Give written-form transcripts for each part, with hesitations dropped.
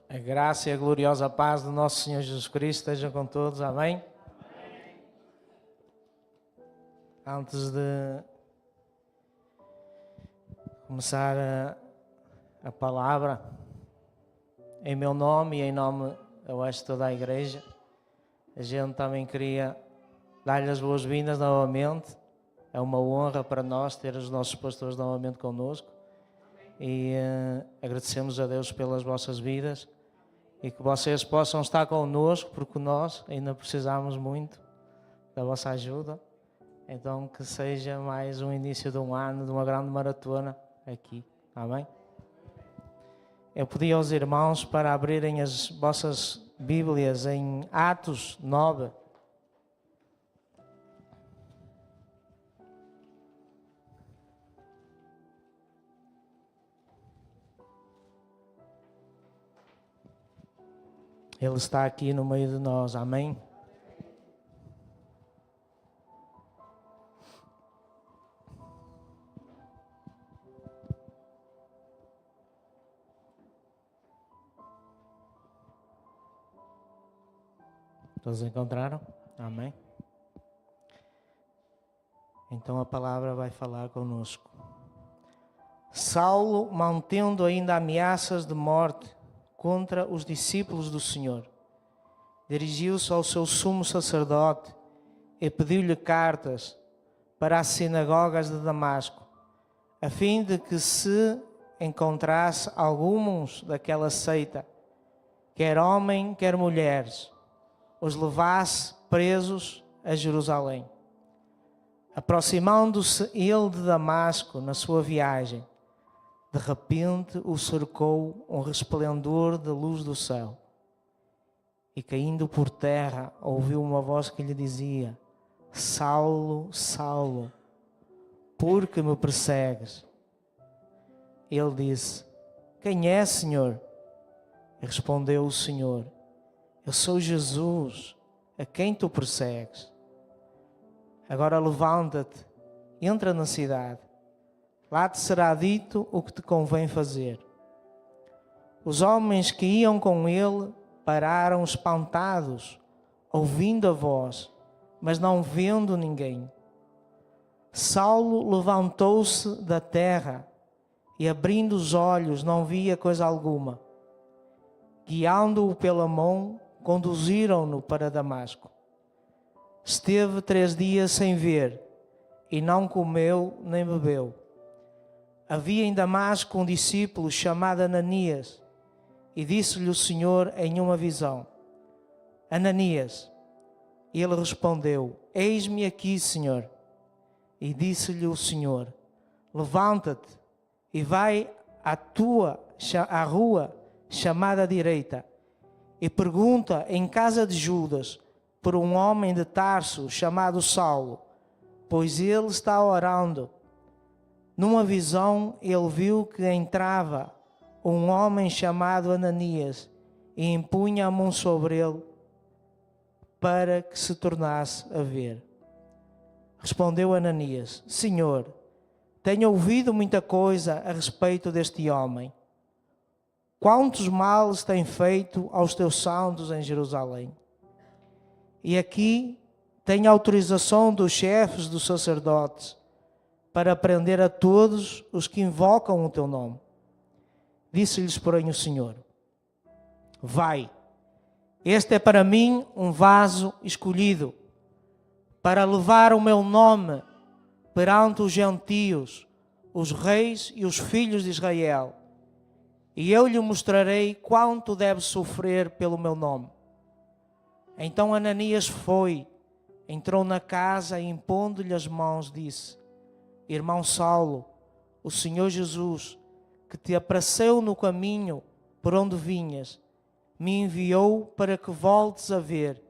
A graça e a gloriosa paz do nosso Senhor Jesus Cristo estejam com todos, amém? Amém. Antes de começar a palavra, em meu nome e em nome, eu acho, de toda a igreja, a gente também queria dar-lhe as boas-vindas novamente. É uma honra para nós ter os nossos pastores novamente connosco e agradecemos a Deus pelas vossas vidas. E que vocês possam estar connosco, porque nós ainda precisamos muito da vossa ajuda. Então que seja mais um início de um ano, de uma grande maratona aqui. Amém? Eu pedi aos irmãos para abrirem as vossas Bíblias em Atos 9. Ele está aqui no meio de nós, amém? Todos encontraram? Amém? Então a palavra vai falar conosco. Saulo, mantendo ainda ameaças de morte contra os discípulos do Senhor, dirigiu-se ao seu sumo sacerdote e pediu-lhe cartas para as sinagogas de Damasco, a fim de que se encontrasse alguns daquela seita, quer homem, quer mulheres, os levasse presos a Jerusalém. Aproximando-se ele de Damasco na sua viagem, de repente o cercou um resplendor de luz do céu. E caindo por terra, ouviu uma voz que lhe dizia: Saulo, Saulo, por que me persegues? Ele disse: Quem é, Senhor? E respondeu o Senhor: Eu sou Jesus, a quem tu persegues. Agora levanta-te, entra na cidade. Lá te será dito o que te convém fazer. Os homens que iam com ele pararam espantados, ouvindo a voz, mas não vendo ninguém. Saulo levantou-se da terra e, abrindo os olhos, não via coisa alguma. Guiando-o pela mão, conduziram-no para Damasco. Esteve 3 dias sem ver e não comeu nem bebeu. Havia em Damasco um discípulo chamado Ananias, e disse-lhe o Senhor em uma visão: Ananias. E ele respondeu: Eis-me aqui, Senhor. E disse-lhe o Senhor: Levanta-te e vai à rua chamada direita, e pergunta em casa de Judas por um homem de Tarso chamado Saulo, pois ele está orando. Numa visão ele viu que entrava um homem chamado Ananias e impunha a mão sobre ele para que se tornasse a ver. Respondeu Ananias: Senhor, tenho ouvido muita coisa a respeito deste homem. Quantos males tem feito aos teus santos em Jerusalém? E aqui tem autorização dos chefes dos sacerdotes para prender a todos os que invocam o teu nome. Disse-lhes, porém, o Senhor: Vai, este é para mim um vaso escolhido, para levar o meu nome perante os gentios, os reis e os filhos de Israel. E eu lhe mostrarei quanto deve sofrer pelo meu nome. Então Ananias foi, entrou na casa e, impondo-lhe as mãos, disse: Irmão Saulo, o Senhor Jesus, que te apareceu no caminho por onde vinhas, me enviou para que voltes a ver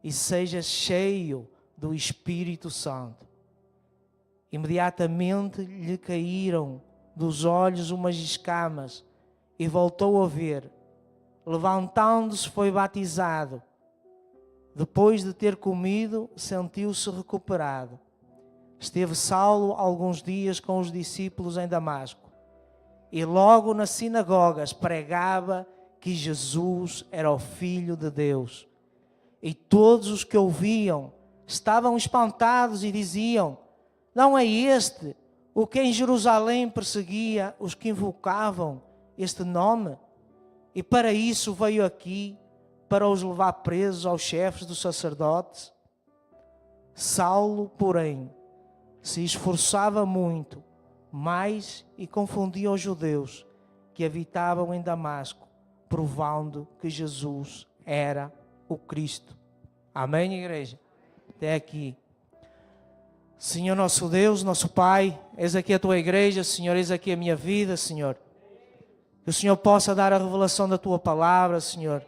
e sejas cheio do Espírito Santo. Imediatamente lhe caíram dos olhos umas escamas e voltou a ver. Levantando-se, foi batizado. Depois de ter comido, sentiu-se recuperado. Esteve Saulo alguns dias com os discípulos em Damasco, e logo nas sinagogas pregava que Jesus era o Filho de Deus. E todos os que ouviam estavam espantados e diziam: não é este o que em Jerusalém perseguia os que invocavam este nome? E para isso veio aqui, para os levar presos aos chefes dos sacerdotes? Saulo, porém, se esforçava muito mais e confundia os judeus que habitavam em Damasco, provando que Jesus era o Cristo. Amém, igreja? Até aqui. Senhor nosso Deus, nosso Pai, eis aqui a Tua igreja, Senhor, eis aqui a minha vida, Senhor. Que o Senhor possa dar a revelação da Tua palavra, Senhor.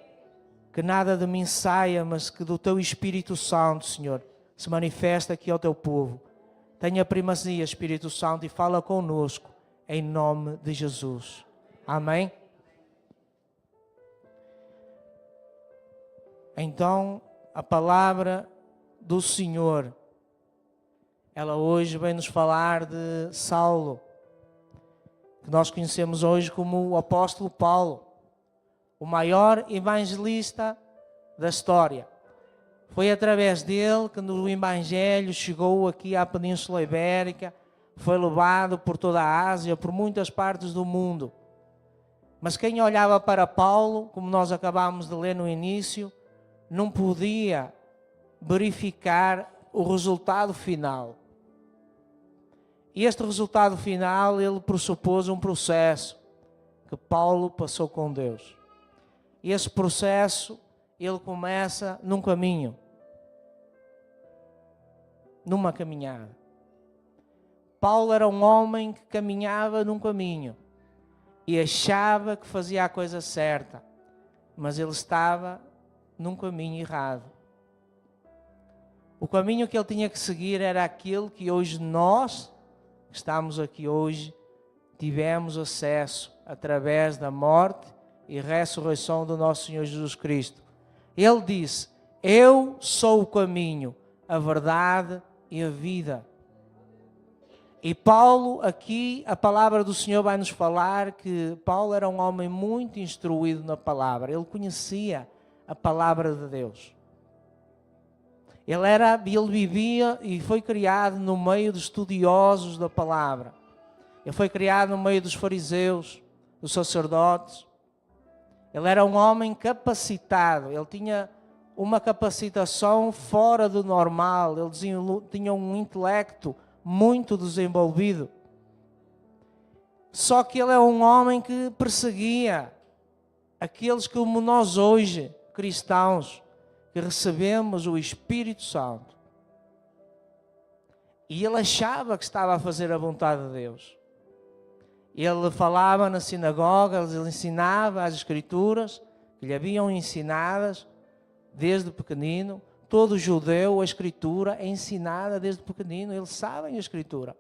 Que nada de mim saia, mas que do Teu Espírito Santo, Senhor, se manifesta aqui ao Teu povo. Tenha primazia, Espírito Santo, e fala conosco, em nome de Jesus. Amém? Então, a palavra do Senhor, ela hoje vem nos falar de Saulo, que nós conhecemos hoje como o apóstolo Paulo, o maior evangelista da história. Foi através dele que o Evangelho chegou aqui à Península Ibérica, foi levado por toda a Ásia, por muitas partes do mundo. Mas quem olhava para Paulo, como nós acabámos de ler no início, não podia verificar o resultado final. E este resultado final, ele pressupôs um processo que Paulo passou com Deus. E esse processo, ele começa num caminho, numa caminhada. Paulo era um homem que caminhava num caminho e achava que fazia a coisa certa, mas ele estava num caminho errado. O caminho que ele tinha que seguir era aquele que hoje nós, que estamos aqui hoje, tivemos acesso através da morte e ressurreição do nosso Senhor Jesus Cristo. Ele disse: eu sou o caminho, a verdade e a vida. E Paulo, aqui, a palavra do Senhor vai nos falar que Paulo era um homem muito instruído na palavra. Ele conhecia a palavra de Deus. Ele vivia e foi criado no meio dos estudiosos da palavra. Ele foi criado no meio dos fariseus, dos sacerdotes. Ele era um homem capacitado. Ele tinha uma capacitação fora do normal. Ele tinha um intelecto muito desenvolvido. Só que ele é um homem que perseguia aqueles como nós hoje, cristãos, que recebemos o Espírito Santo. E ele achava que estava a fazer a vontade de Deus. Ele falava na sinagoga, ele ensinava as Escrituras, que lhe haviam ensinadas desde pequenino. Todo judeu, a Escritura é ensinada desde pequenino, eles sabem a Escritura.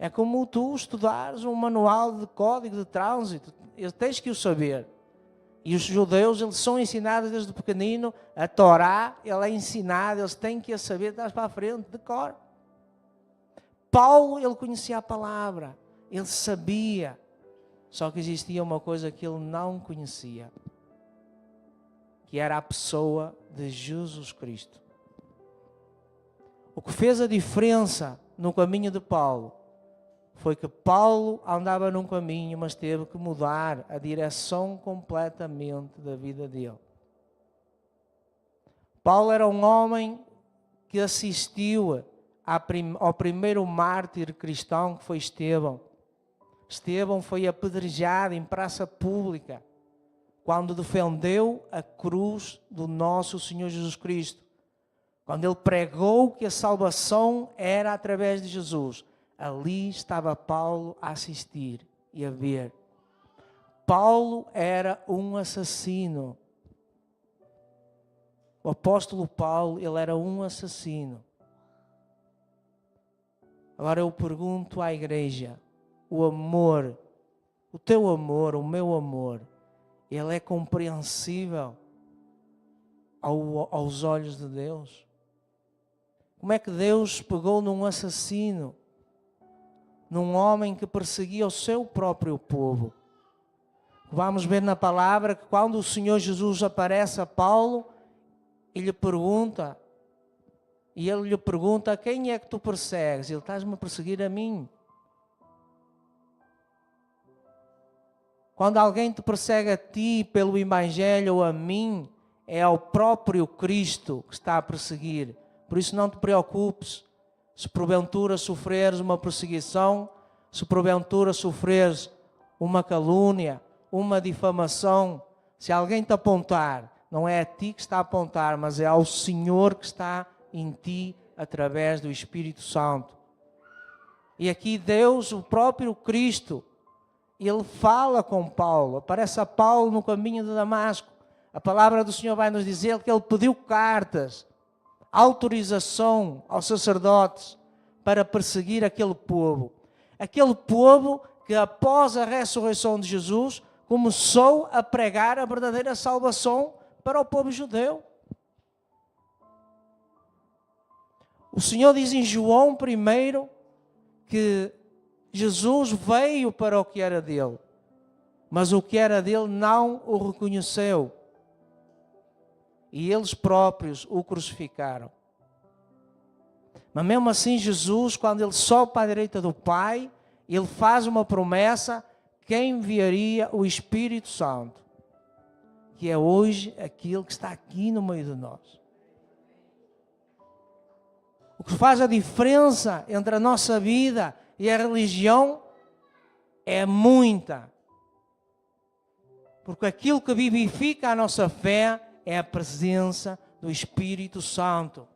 É como tu estudares um manual de código de trânsito, tens que o saber. E os judeus, eles são ensinados desde pequenino, a Torá, ela é ensinada, eles têm que a saber, estás para a frente, de cor. Paulo, ele conhecia a palavra, ele sabia, só que existia uma coisa que ele não conhecia, que era a pessoa de Jesus Cristo. O que fez a diferença no caminho de Paulo foi que Paulo andava num caminho, mas teve que mudar a direção completamente da vida dele. Paulo era um homem que assistiu ao primeiro mártir cristão, que foi Estevão. Estevão foi apedrejado em praça pública quando defendeu a cruz do nosso Senhor Jesus Cristo. Quando ele pregou que a salvação era através de Jesus. Ali estava Paulo a assistir e a ver. Paulo era um assassino. O apóstolo Paulo, ele era um assassino. Agora eu pergunto à igreja, o amor, o teu amor, o meu amor, ele é compreensível aos olhos de Deus? Como é que Deus pegou num assassino, num homem que perseguia o seu próprio povo, Vamos ver na palavra que quando o Senhor Jesus aparece a Paulo, ele lhe pergunta, quem é que tu persegues? Ele: estás-me a perseguir a mim. Quando alguém te persegue a ti pelo Evangelho ou a mim, é ao próprio Cristo que está a perseguir. Por isso não te preocupes se porventura sofreres uma perseguição, se porventura sofreres uma calúnia, uma difamação. Se alguém te apontar, não é a ti que está a apontar, mas é ao Senhor que está em ti através do Espírito Santo. E aqui Deus, o próprio Cristo, ele fala com Paulo, aparece a Paulo no caminho de Damasco. A palavra do Senhor vai nos dizer que ele pediu cartas, autorização aos sacerdotes para perseguir aquele povo. Aquele povo que após a ressurreição de Jesus começou a pregar a verdadeira salvação para o povo judeu. O Senhor diz em João 1 que Jesus veio para o que era dele, mas o que era dele não o reconheceu. E eles próprios o crucificaram. Mas mesmo assim Jesus, quando ele sobe para a direita do Pai, ele faz uma promessa que enviaria o Espírito Santo, que é hoje aquele que está aqui no meio de nós. O que faz a diferença entre a nossa vida e a religião é muita. Porque aquilo que vivifica a nossa fé é a presença do Espírito Santo.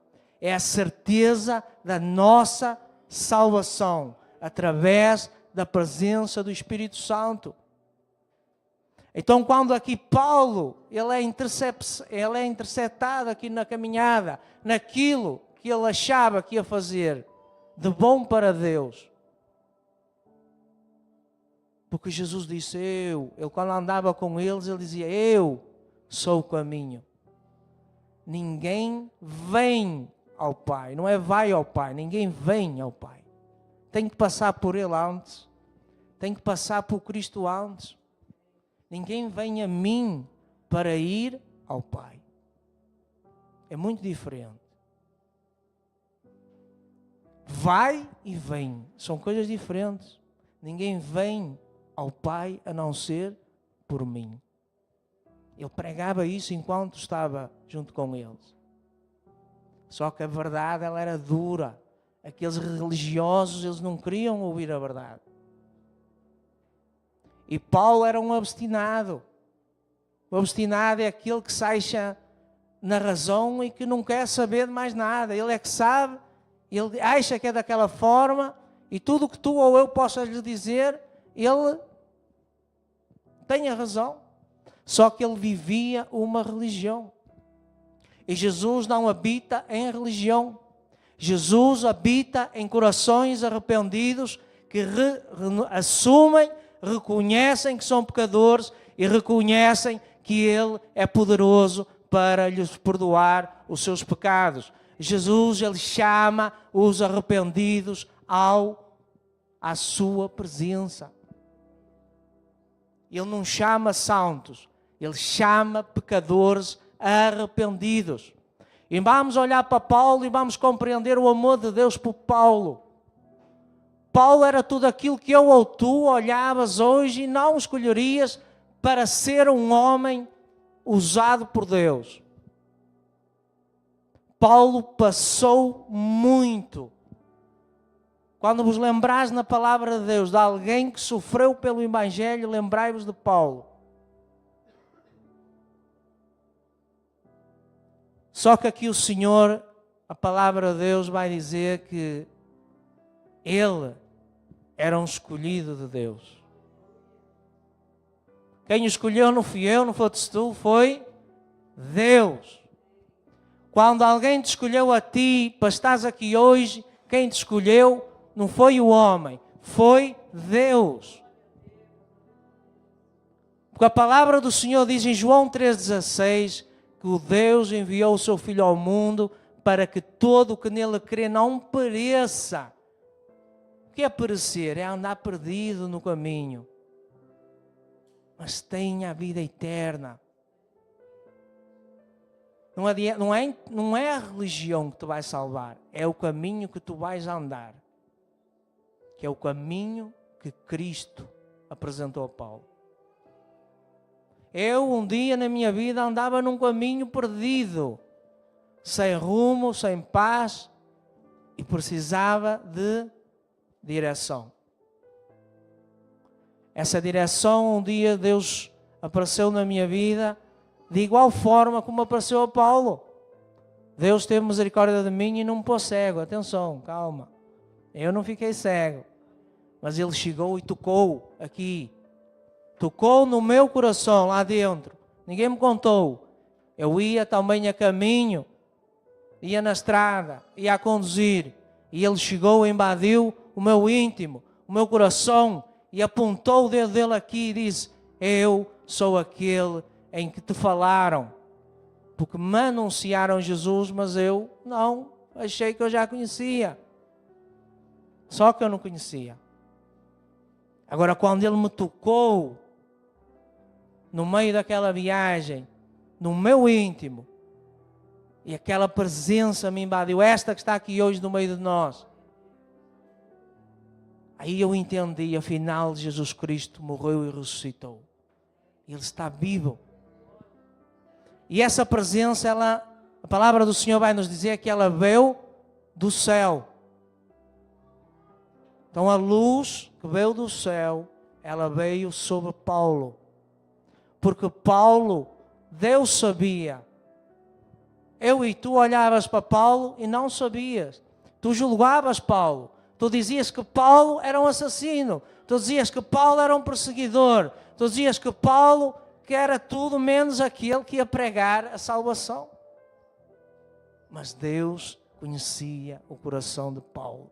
É a certeza da nossa salvação através da presença do Espírito Santo. Então, quando aqui Paulo, ele é interceptado aqui na caminhada, naquilo que ele achava que ia fazer de bom para Deus. Porque Jesus disse, ele quando andava com eles, ele dizia, eu sou o caminho. Ninguém vem ao Pai, não é vai ao Pai, ninguém vem ao Pai. Tem que passar por Ele antes, tem que passar por Cristo antes. Ninguém vem a mim para ir ao Pai. É muito diferente. Vai e vem, são coisas diferentes. Ninguém vem ao Pai a não ser por mim. Ele pregava isso enquanto estava junto com eles. Só que a verdade ela era dura. Aqueles religiosos, eles não queriam ouvir a verdade. E Paulo era um obstinado. O obstinado é aquele que se acha na razão e que não quer saber de mais nada. Ele é que sabe, ele acha que é daquela forma e tudo o que tu ou eu possa lhe dizer, ele tem a razão. Só que ele vivia uma religião. E Jesus não habita em religião. Jesus habita em corações arrependidos que assumem, reconhecem que são pecadores e reconhecem que Ele é poderoso para lhes perdoar os seus pecados. Jesus, Ele chama os arrependidos à sua presença. Ele não chama santos, Ele chama pecadores arrependidos. E vamos olhar para Paulo e vamos compreender o amor de Deus por Paulo. Paulo era tudo aquilo que eu ou tu olhavas hoje e não escolherias para ser um homem usado por Deus. Paulo passou muito. Quando vos lembrares na palavra de Deus de alguém que sofreu pelo Evangelho, lembrai-vos de Paulo. Só que aqui o Senhor, a palavra de Deus vai dizer que ele era um escolhido de Deus. Quem o escolheu não fui eu, não foste tu, foi Deus. Quando alguém te escolheu a ti para estás aqui hoje, quem te escolheu não foi o homem, foi Deus. Porque a palavra do Senhor diz em João 3,16 que o Deus enviou o seu Filho ao mundo para que todo o que nele crê não pereça. O que é perecer? É andar perdido no caminho. mas têm a vida eterna. Não é a religião que te vai salvar, é o caminho que tu vais andar, que é o caminho que Cristo apresentou a Paulo. Eu um dia na minha vida andava num caminho perdido, sem rumo, sem paz, e precisava de direção. Essa direção, um dia Deus apareceu na minha vida, de igual forma como apareceu a Paulo. Deus teve misericórdia de mim e não me pôs cego. Atenção, calma. Eu não fiquei cego. Mas Ele chegou e tocou aqui. Tocou no meu coração, lá dentro. Ninguém me contou. Eu ia também a caminho, ia na estrada, ia a conduzir. E Ele chegou e invadiu o meu íntimo, o meu coração, e apontou o dedo dele aqui e disse: eu sou aquele em que te falaram. Porque me anunciaram Jesus, mas eu não, achei que eu já conhecia. Só que eu não conhecia. Agora, quando Ele me tocou, no meio daquela viagem, no meu íntimo, e aquela presença me invadiu, esta que está aqui hoje no meio de nós, aí eu entendi, afinal, Jesus Cristo morreu e ressuscitou. Ele está vivo. E essa presença, a palavra do Senhor vai nos dizer que ela veio do céu. Então a luz que veio do céu, ela veio sobre Paulo. Porque Paulo, Deus sabia. Eu e tu olhavas para Paulo e não sabias. Tu julgavas Paulo. Tu dizias que Paulo era um assassino. Tu dizias que Paulo era um perseguidor. Tu dizias que Paulo que era tudo menos aquele que ia pregar a salvação. Mas Deus conhecia o coração de Paulo.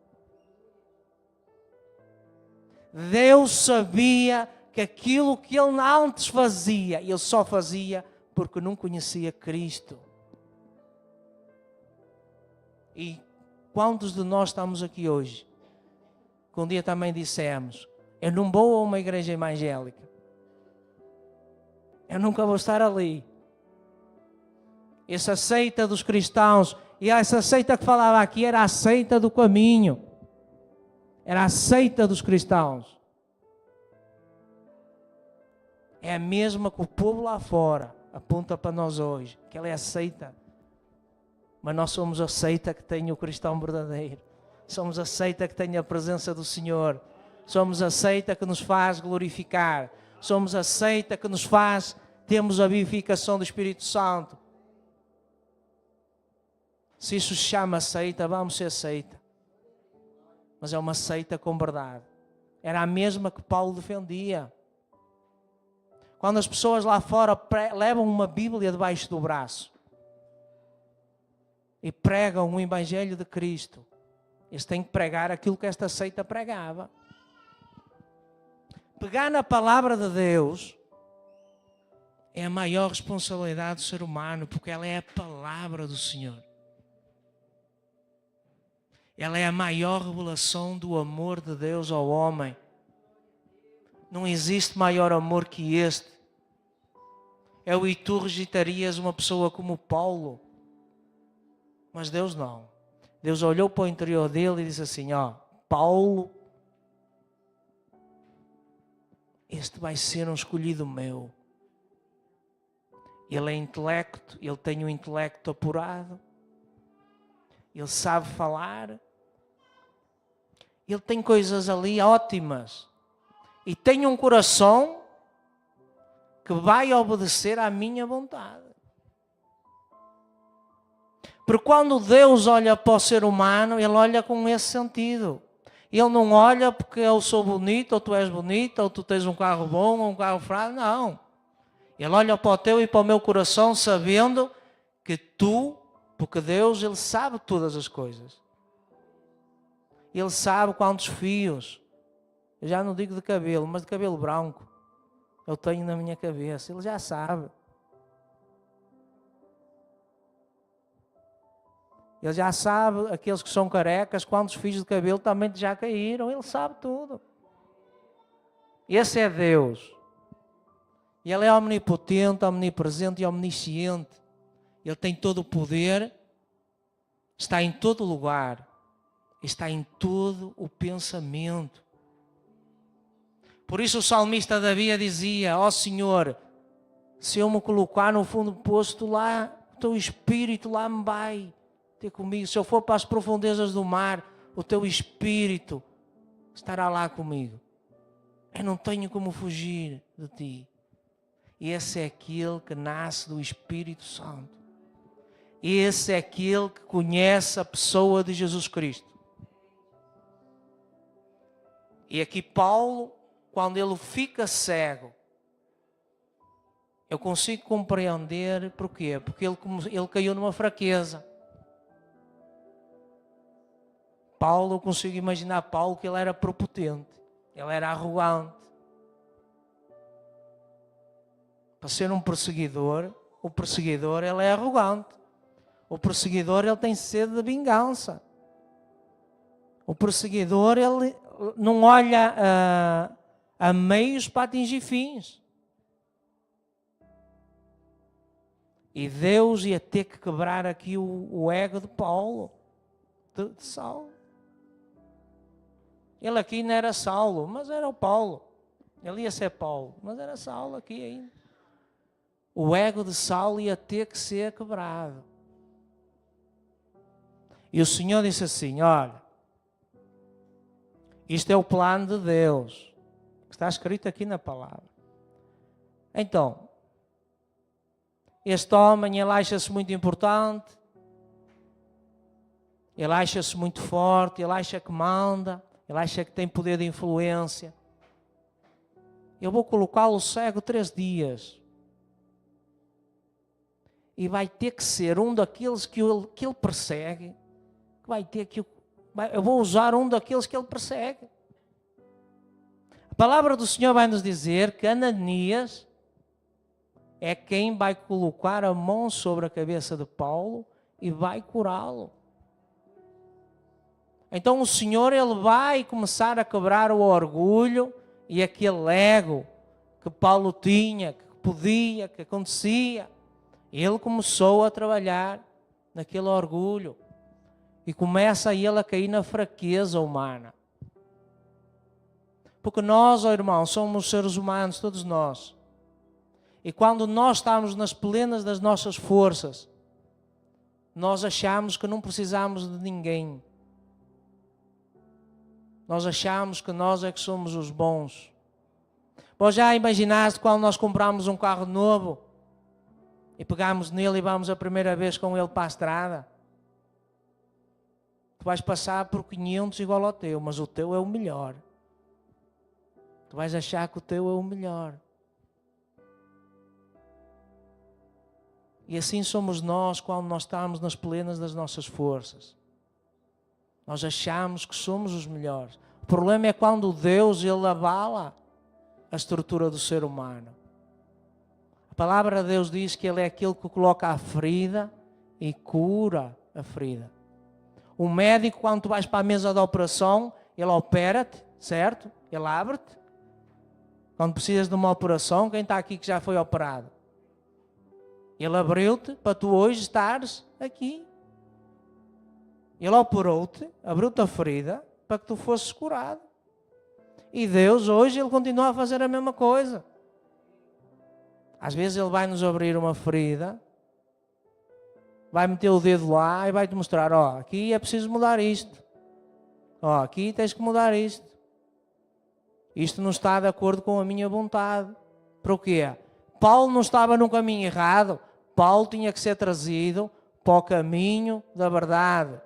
Deus sabia que aquilo que ele antes fazia, ele só fazia porque não conhecia Cristo. E quantos de nós estamos aqui hoje, que um dia também dissemos: eu não vou a uma igreja evangélica, eu nunca vou estar ali. Essa seita dos cristãos, e essa seita que falava aqui era a seita do caminho, era a seita dos cristãos. É a mesma que o povo lá fora aponta para nós hoje, que ela é a seita. Mas nós somos a seita que tem o cristão verdadeiro. Somos a seita que tem a presença do Senhor. Somos a seita que nos faz glorificar. Somos a seita que nos faz, temos a vivificação do Espírito Santo. Se isso se chama seita, vamos ser seita. Mas é uma seita com verdade. Era a mesma que Paulo defendia. Quando as pessoas lá fora levam uma Bíblia debaixo do braço e pregam o Evangelho de Cristo, eles têm que pregar aquilo que esta seita pregava. Pegar na palavra de Deus é a maior responsabilidade do ser humano, porque ela é a palavra do Senhor. Ela é a maior revelação do amor de Deus ao homem. Não existe maior amor que este. Eu e tu rejeitarias uma pessoa como Paulo. Mas Deus não. Deus olhou para o interior dele e disse assim: ó, Paulo, este vai ser um escolhido meu. Ele é intelecto, ele tem um intelecto apurado, ele sabe falar, ele tem coisas ali ótimas e tem um coração que vai obedecer à minha vontade. Porque quando Deus olha para o ser humano, Ele olha com esse sentido. Ele não olha porque eu sou bonito, ou tu és bonita, ou tu tens um carro bom, ou um carro fraco, não. Ele olha para o teu e para o meu coração sabendo que tu, porque Deus, Ele sabe todas as coisas. Ele sabe quantos fios, eu já não digo de cabelo, mas de cabelo branco, eu tenho na minha cabeça. Ele já sabe. Ele já sabe, aqueles que são carecas, quantos fios de cabelo também já caíram. Ele sabe tudo. Esse é Deus. E Ele é omnipotente, omnipresente e omnisciente. Ele tem todo o poder, está em todo lugar, está em todo o pensamento. Por isso o salmista Davi dizia: ó Senhor, se eu me colocar no fundo do poço, tu lá, o teu Espírito lá me vai ter comigo. Se eu for para as profundezas do mar, o teu Espírito estará lá comigo. Eu não tenho como fugir de ti. Esse é aquele que nasce do Espírito Santo. Esse é aquele que conhece a pessoa de Jesus Cristo. E aqui Paulo, quando ele fica cego, eu consigo compreender porquê. Porque ele caiu numa fraqueza. Paulo, eu consigo imaginar Paulo que ele era prepotente. Ele era arrogante. Para ser um perseguidor, o perseguidor ele é arrogante. O perseguidor ele tem sede de vingança. O perseguidor ele não olha a meios para atingir fins. E Deus ia ter que quebrar aqui o ego de Paulo, de Saulo. Ele aqui não era Saulo, mas era o Paulo. Ele ia ser Paulo, mas era Saulo aqui ainda. O ego de Saulo ia ter que ser quebrado. E o Senhor disse assim: olha, isto é o plano de Deus, que está escrito aqui na palavra. Então, este homem, ele acha-se muito importante, ele acha-se muito forte, ele acha que manda, ele acha que tem poder de influência. Eu vou colocá-lo cego 3 dias. E vai ter que ser um daqueles que ele persegue. Eu vou usar um daqueles que ele persegue. A palavra do Senhor vai nos dizer que Ananias é quem vai colocar a mão sobre a cabeça de Paulo e vai curá-lo. Então o Senhor ele vai começar a quebrar o orgulho e aquele ego que Paulo tinha, que podia, que acontecia. Ele começou a trabalhar naquele orgulho e começa ele a cair na fraqueza humana. Porque nós, irmãos, somos seres humanos, todos nós. E quando nós estamos nas plenas das nossas forças, nós achamos que não precisamos de ninguém. Nós achamos que nós é que somos os bons. Vós já imaginaste quando nós compramos um carro novo e pegamos nele e vamos a primeira vez com ele para a estrada? Tu vais passar por 500 igual ao teu, mas o teu é o melhor. Tu vais achar que o teu é o melhor. E assim somos nós quando nós estamos nas plenas das nossas forças. Nós achamos que somos os melhores. O problema é quando Deus ele abala a estrutura do ser humano. A palavra de Deus diz que Ele é aquele que coloca a ferida e cura a ferida. O médico, quando tu vais para a mesa da operação, ele opera-te, certo? Ele abre-te. Quando precisas de uma operação, quem está aqui que já foi operado? Ele abriu-te para tu hoje estares aqui. Ele operou-te, abriu-te a ferida para que tu fosses curado. E Deus hoje Ele continua a fazer a mesma coisa. Às vezes Ele vai nos abrir uma ferida, vai meter o dedo lá e vai te mostrar, ó, aqui é preciso mudar isto. Ó, aqui tens que mudar isto. Isto não está de acordo com a minha vontade. Para o quê? Paulo não estava num caminho errado. Paulo tinha que ser trazido para o caminho da verdade.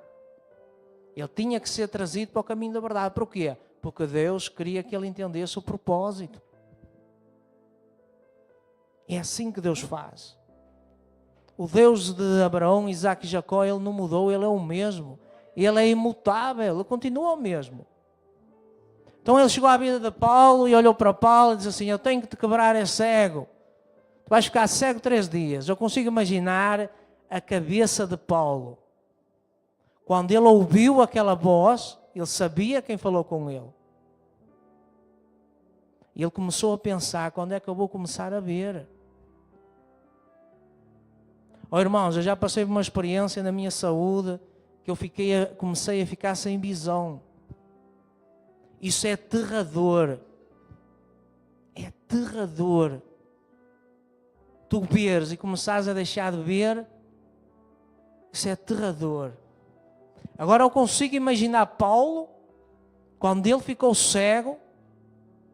Ele tinha que ser trazido para o caminho da verdade. Por quê? Porque Deus queria que ele entendesse o propósito. É assim que Deus faz. O Deus de Abraão, Isaac e Jacó, Ele não mudou, Ele é o mesmo. Ele é imutável, Ele continua o mesmo. Então ele chegou à vida de Paulo e olhou para Paulo e disse assim, eu tenho que te quebrar, é cego. Tu vais ficar cego 3 dias. Eu consigo imaginar a cabeça de Paulo. Quando ele ouviu aquela voz, ele sabia quem falou com ele. E ele começou a pensar, quando é que eu vou começar a ver? Oh, irmãos, eu já passei por uma experiência na minha saúde que eu comecei a ficar sem visão. Isso é aterrador. É aterrador. Tu veres e começares a deixar de ver, isso é aterrador. Agora eu consigo imaginar Paulo, quando ele ficou cego,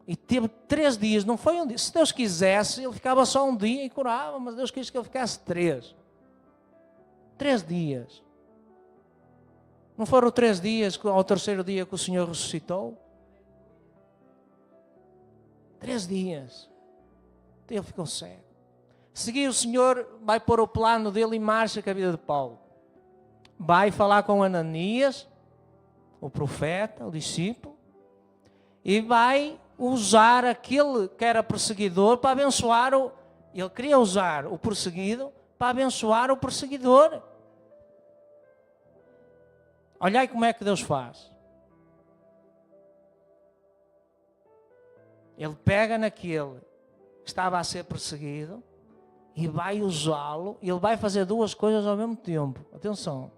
e teve 3 dias, não foi um dia. Se Deus quisesse, ele ficava só um dia e curava, mas Deus quis que ele ficasse 3. 3 dias. Não foram 3 dias, ao 3º dia que o Senhor ressuscitou? 3 dias. Ele ficou cego. Seguir o Senhor vai pôr o plano dele em marcha com a vida de Paulo. Vai falar com Ananias, o profeta, o discípulo, e vai usar aquele que era perseguidor para abençoar ele queria usar o perseguido para abençoar o perseguidor. Olhai como é que Deus faz. Ele pega naquele que estava a ser perseguido e vai usá-lo. Ele vai fazer 2 coisas ao mesmo tempo. Atenção.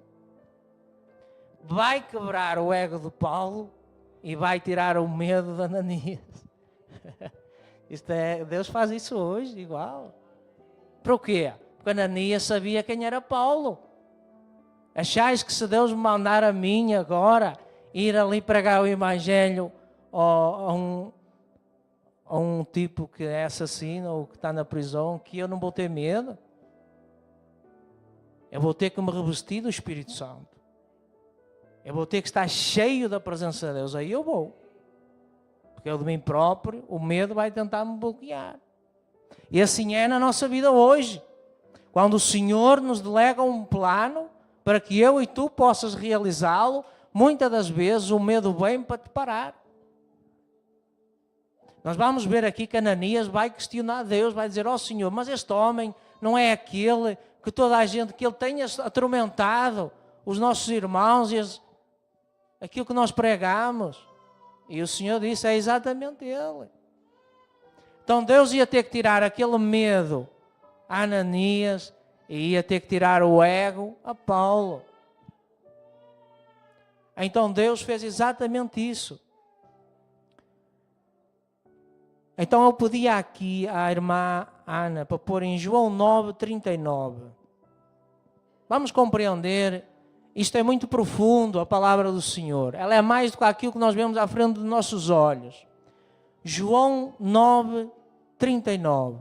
Vai quebrar o ego de Paulo e vai tirar o medo de Ananias. Deus faz isso hoje, igual. Para o quê? Porque Ananias sabia quem era Paulo. Achais que se Deus me mandar a mim agora ir ali pregar o Evangelho a um tipo que é assassino ou que está na prisão, que eu não vou ter medo? Eu vou ter que me revestir do Espírito Santo. Eu vou ter que estar cheio da presença de Deus. Aí eu vou. Porque eu de mim próprio, o medo vai tentar me bloquear. E assim é na nossa vida hoje. Quando o Senhor nos delega um plano para que eu e tu possas realizá-lo, muitas das vezes o medo vem para te parar. Nós vamos ver aqui que Ananias vai questionar Deus, vai dizer, ó Senhor, mas este homem não é aquele que toda a gente, que ele tenha atormentado os nossos irmãos e aquilo que nós pregamos. E o Senhor disse, é exatamente ele. Então Deus ia ter que tirar aquele medo a Ananias e ia ter que tirar o ego a Paulo. Então Deus fez exatamente isso. Então eu pedi aqui à irmã Ana para pôr em João 9:39. Vamos compreender, isto é muito profundo, a palavra do Senhor. Ela é mais do que aquilo que nós vemos à frente dos nossos olhos. João 9:39.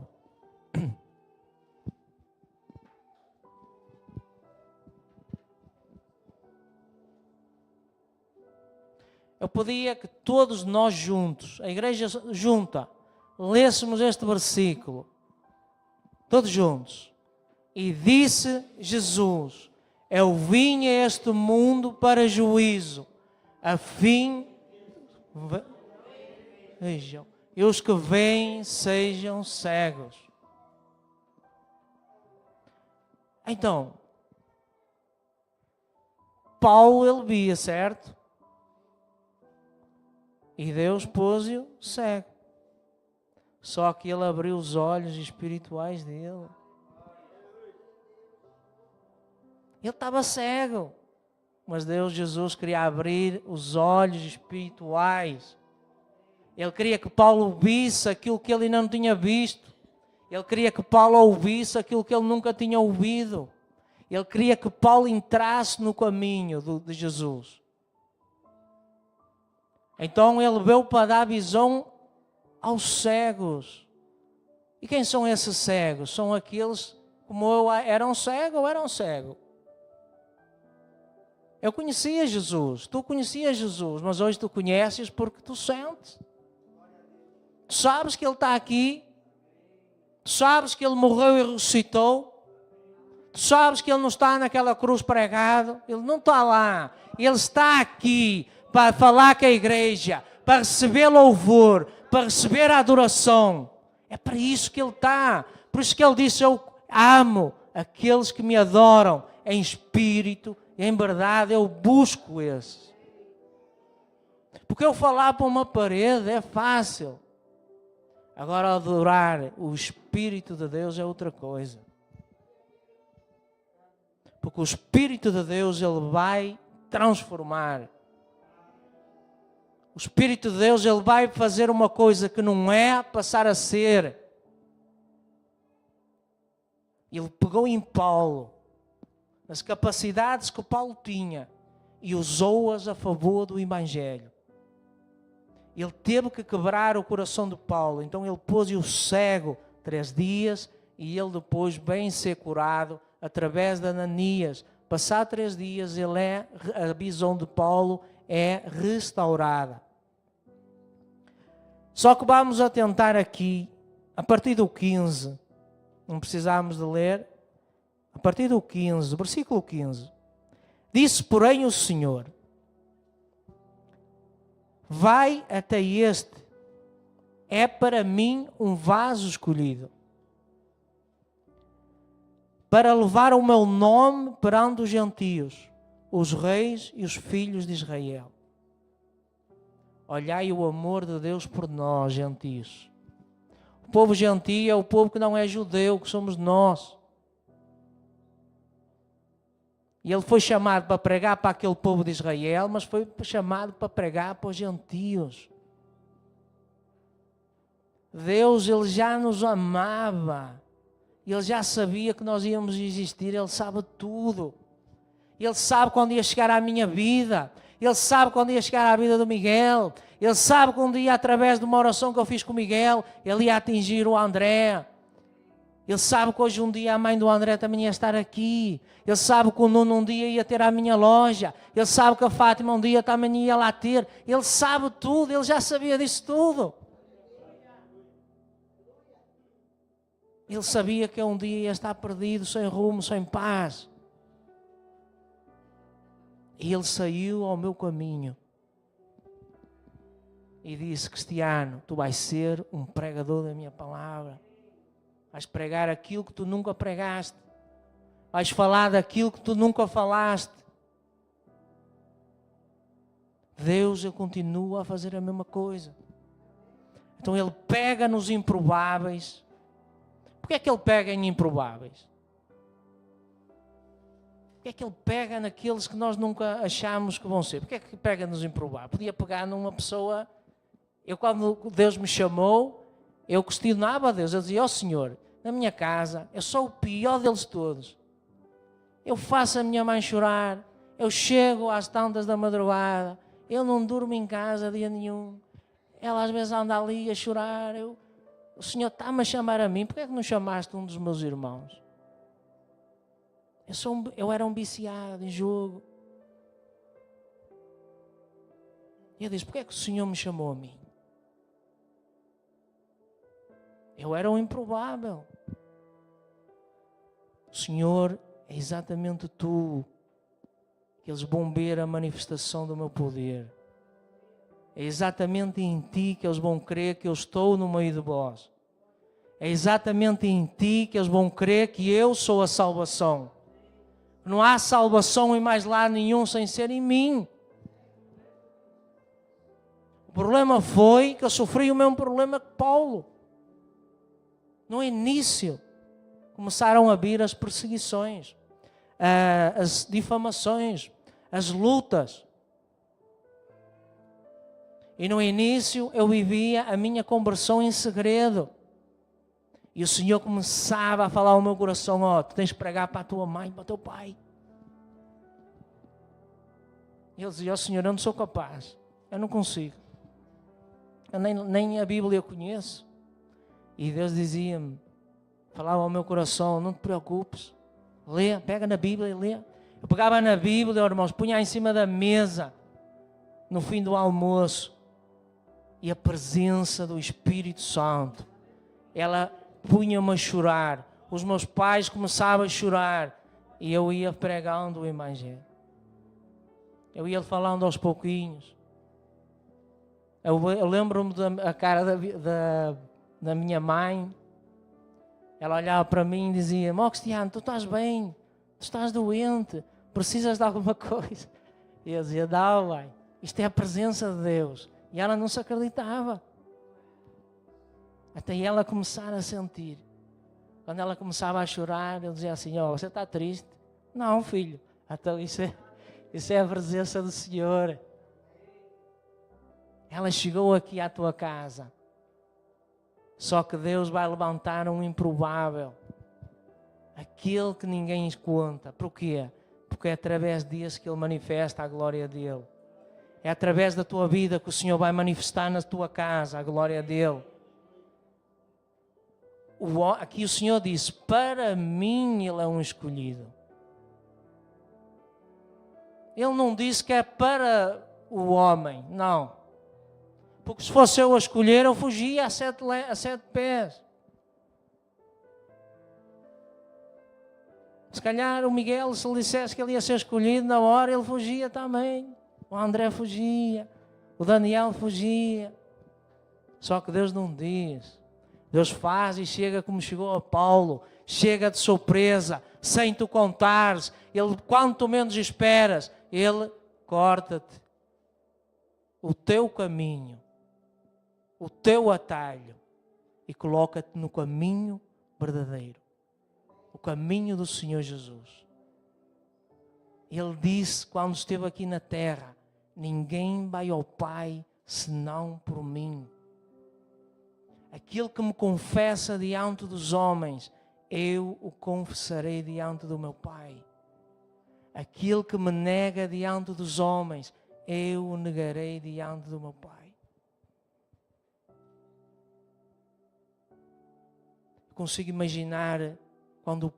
Eu pedia que todos nós juntos, a igreja junta, lêssemos este versículo, todos juntos. E disse Jesus, eu vim a este mundo para juízo, a fim, vejam, e os que vêm sejam cegos. Então, Paulo ele via, certo? E Deus pôs-o cego. Só que ele abriu os olhos espirituais dele. Ele estava cego. Mas Deus, Jesus, queria abrir os olhos espirituais. Ele queria que Paulo visse aquilo que ele ainda não tinha visto. Ele queria que Paulo ouvisse aquilo que ele nunca tinha ouvido. Ele queria que Paulo entrasse no caminho de Jesus. Então ele veio para dar visão aos cegos. E quem são esses cegos? São aqueles como eu eram cegos ou eram cegos. Eu conhecia Jesus, tu conhecias Jesus, mas hoje tu conheces porque tu sentes. Tu sabes que Ele está aqui, tu sabes que Ele morreu e ressuscitou, tu sabes que Ele não está naquela cruz pregado, Ele não está lá, Ele está aqui para falar com a igreja, para receber louvor, para receber a adoração. É para isso que Ele está. Por isso que Ele disse, eu amo aqueles que me adoram em espírito e em verdade. Eu busco esses. Porque eu falar para uma parede é fácil. Agora, adorar o Espírito de Deus é outra coisa. Porque o Espírito de Deus, Ele vai transformar. O Espírito de Deus, Ele vai fazer uma coisa que não é, passar a ser. Ele pegou em Paulo, nas capacidades que Paulo tinha, e usou-as a favor do Evangelho. Ele teve que quebrar o coração de Paulo, então ele pôs-o cego 3 dias, e ele depois vem ser curado através de Ananias. Passado 3 dias, a visão de Paulo é restaurada. Só que vamos atentar aqui, a partir do 15, não precisamos de ler, a partir do 15, versículo 15. Disse, porém, o Senhor: vai até este, é para mim um vaso escolhido, para levar o meu nome perante os gentios, os reis e os filhos de Israel. Olhai o amor de Deus por nós, gentios. O povo gentio é o povo que não é judeu, que somos nós. E ele foi chamado para pregar para aquele povo de Israel, mas foi chamado para pregar para os gentios. Deus, Ele já nos amava. Ele já sabia que nós íamos existir. Ele sabe tudo. Ele sabe quando ia chegar à minha vida. Ele sabe quando ia chegar à vida do Miguel. Ele sabe quando ia, através de uma oração que eu fiz com o Miguel, ele ia atingir o André. Ele sabe que hoje um dia a mãe do André também ia estar aqui. Ele sabe que o Nuno um dia ia ter a minha loja. Ele sabe que a Fátima um dia também ia lá ter. Ele sabe tudo, ele já sabia disso tudo. Ele sabia que um dia ia estar perdido, sem rumo, sem paz. E ele saiu ao meu caminho e disse: Cristiano, tu vais ser um pregador da minha palavra. Vais pregar aquilo que tu nunca pregaste. Vais falar daquilo que tu nunca falaste. Deus, Ele continua a fazer a mesma coisa. Então Ele pega nos improváveis. Por que é que Ele pega em improváveis? Por que é que Ele pega naqueles que nós nunca achamos que vão ser? Por que é que pega nos improváveis? Podia pegar numa pessoa... Eu, quando Deus me chamou, eu questionava a Deus. Eu dizia: ó Senhor, na minha casa, eu sou o pior deles todos. Eu faço a minha mãe chorar. Eu chego às tantas da madrugada. Eu não durmo em casa dia nenhum. Ela às vezes anda ali a chorar. O Senhor está-me a chamar a mim. Por que é que não chamaste um dos meus irmãos? Eu era um viciado em jogo. E eu disse: por que é que o Senhor me chamou a mim? Eu era um improvável. O Senhor é exatamente tu, que eles vão ver a manifestação do meu poder. É exatamente em ti que eles vão crer que eu estou no meio de vós. É exatamente em ti que eles vão crer que eu sou a salvação. Não há salvação em mais lado nenhum sem ser em mim. O problema foi que eu sofri o mesmo problema que Paulo. No início, começaram a vir as perseguições, as difamações, as lutas. E no início eu vivia a minha conversão em segredo. E o Senhor começava a falar ao meu coração: ó, tu tens que pregar para a tua mãe, para o teu pai. E eu dizia: ó Senhor, eu não sou capaz, eu não consigo. Eu nem a Bíblia conheço. E Deus dizia-me, falava ao meu coração: não te preocupes, lê, pega na Bíblia e lê. Eu pegava na Bíblia, irmãos, punha em cima da mesa, no fim do almoço, e a presença do Espírito Santo, ela punha-me a chorar. Os meus pais começavam a chorar, e eu ia pregando o Evangelho. Eu ia falando aos pouquinhos. Eu lembro-me da cara da minha mãe. Ela olhava para mim e dizia: ó Cristiano, tu estás bem, tu estás doente, precisas de alguma coisa? E eu dizia: não, mãe, isto é a presença de Deus. E ela não se acreditava. Até ela começar a sentir. Quando ela começava a chorar, ele dizia assim, você está triste? Não, filho. Então isso é a presença do Senhor. Ela chegou aqui à tua casa. Só que Deus vai levantar um improvável. Aquele que ninguém conta. Por quê? Porque é através disso que Ele manifesta a glória dEle. É através da tua vida que o Senhor vai manifestar na tua casa a glória dEle. Aqui o Senhor disse, para mim Ele é um escolhido. Ele não disse que é para o homem, não. Porque se fosse eu a escolher, eu fugia a sete pés. Se calhar o Miguel, se lhe dissesse que ele ia ser escolhido na hora, ele fugia também. O André fugia. O Daniel fugia. Só que Deus não diz. Deus faz e chega como chegou a Paulo. Chega de surpresa, sem tu contares. Ele, quanto menos esperas, Ele corta-te o teu caminho, o teu atalho e coloca-te no caminho verdadeiro. O caminho do Senhor Jesus. Ele disse quando esteve aqui na terra, ninguém vai ao Pai senão por mim. Aquele que me confessa diante dos homens, eu o confessarei diante do meu Pai. Aquele que me nega diante dos homens, eu o negarei diante do meu Pai. Consigo imaginar quando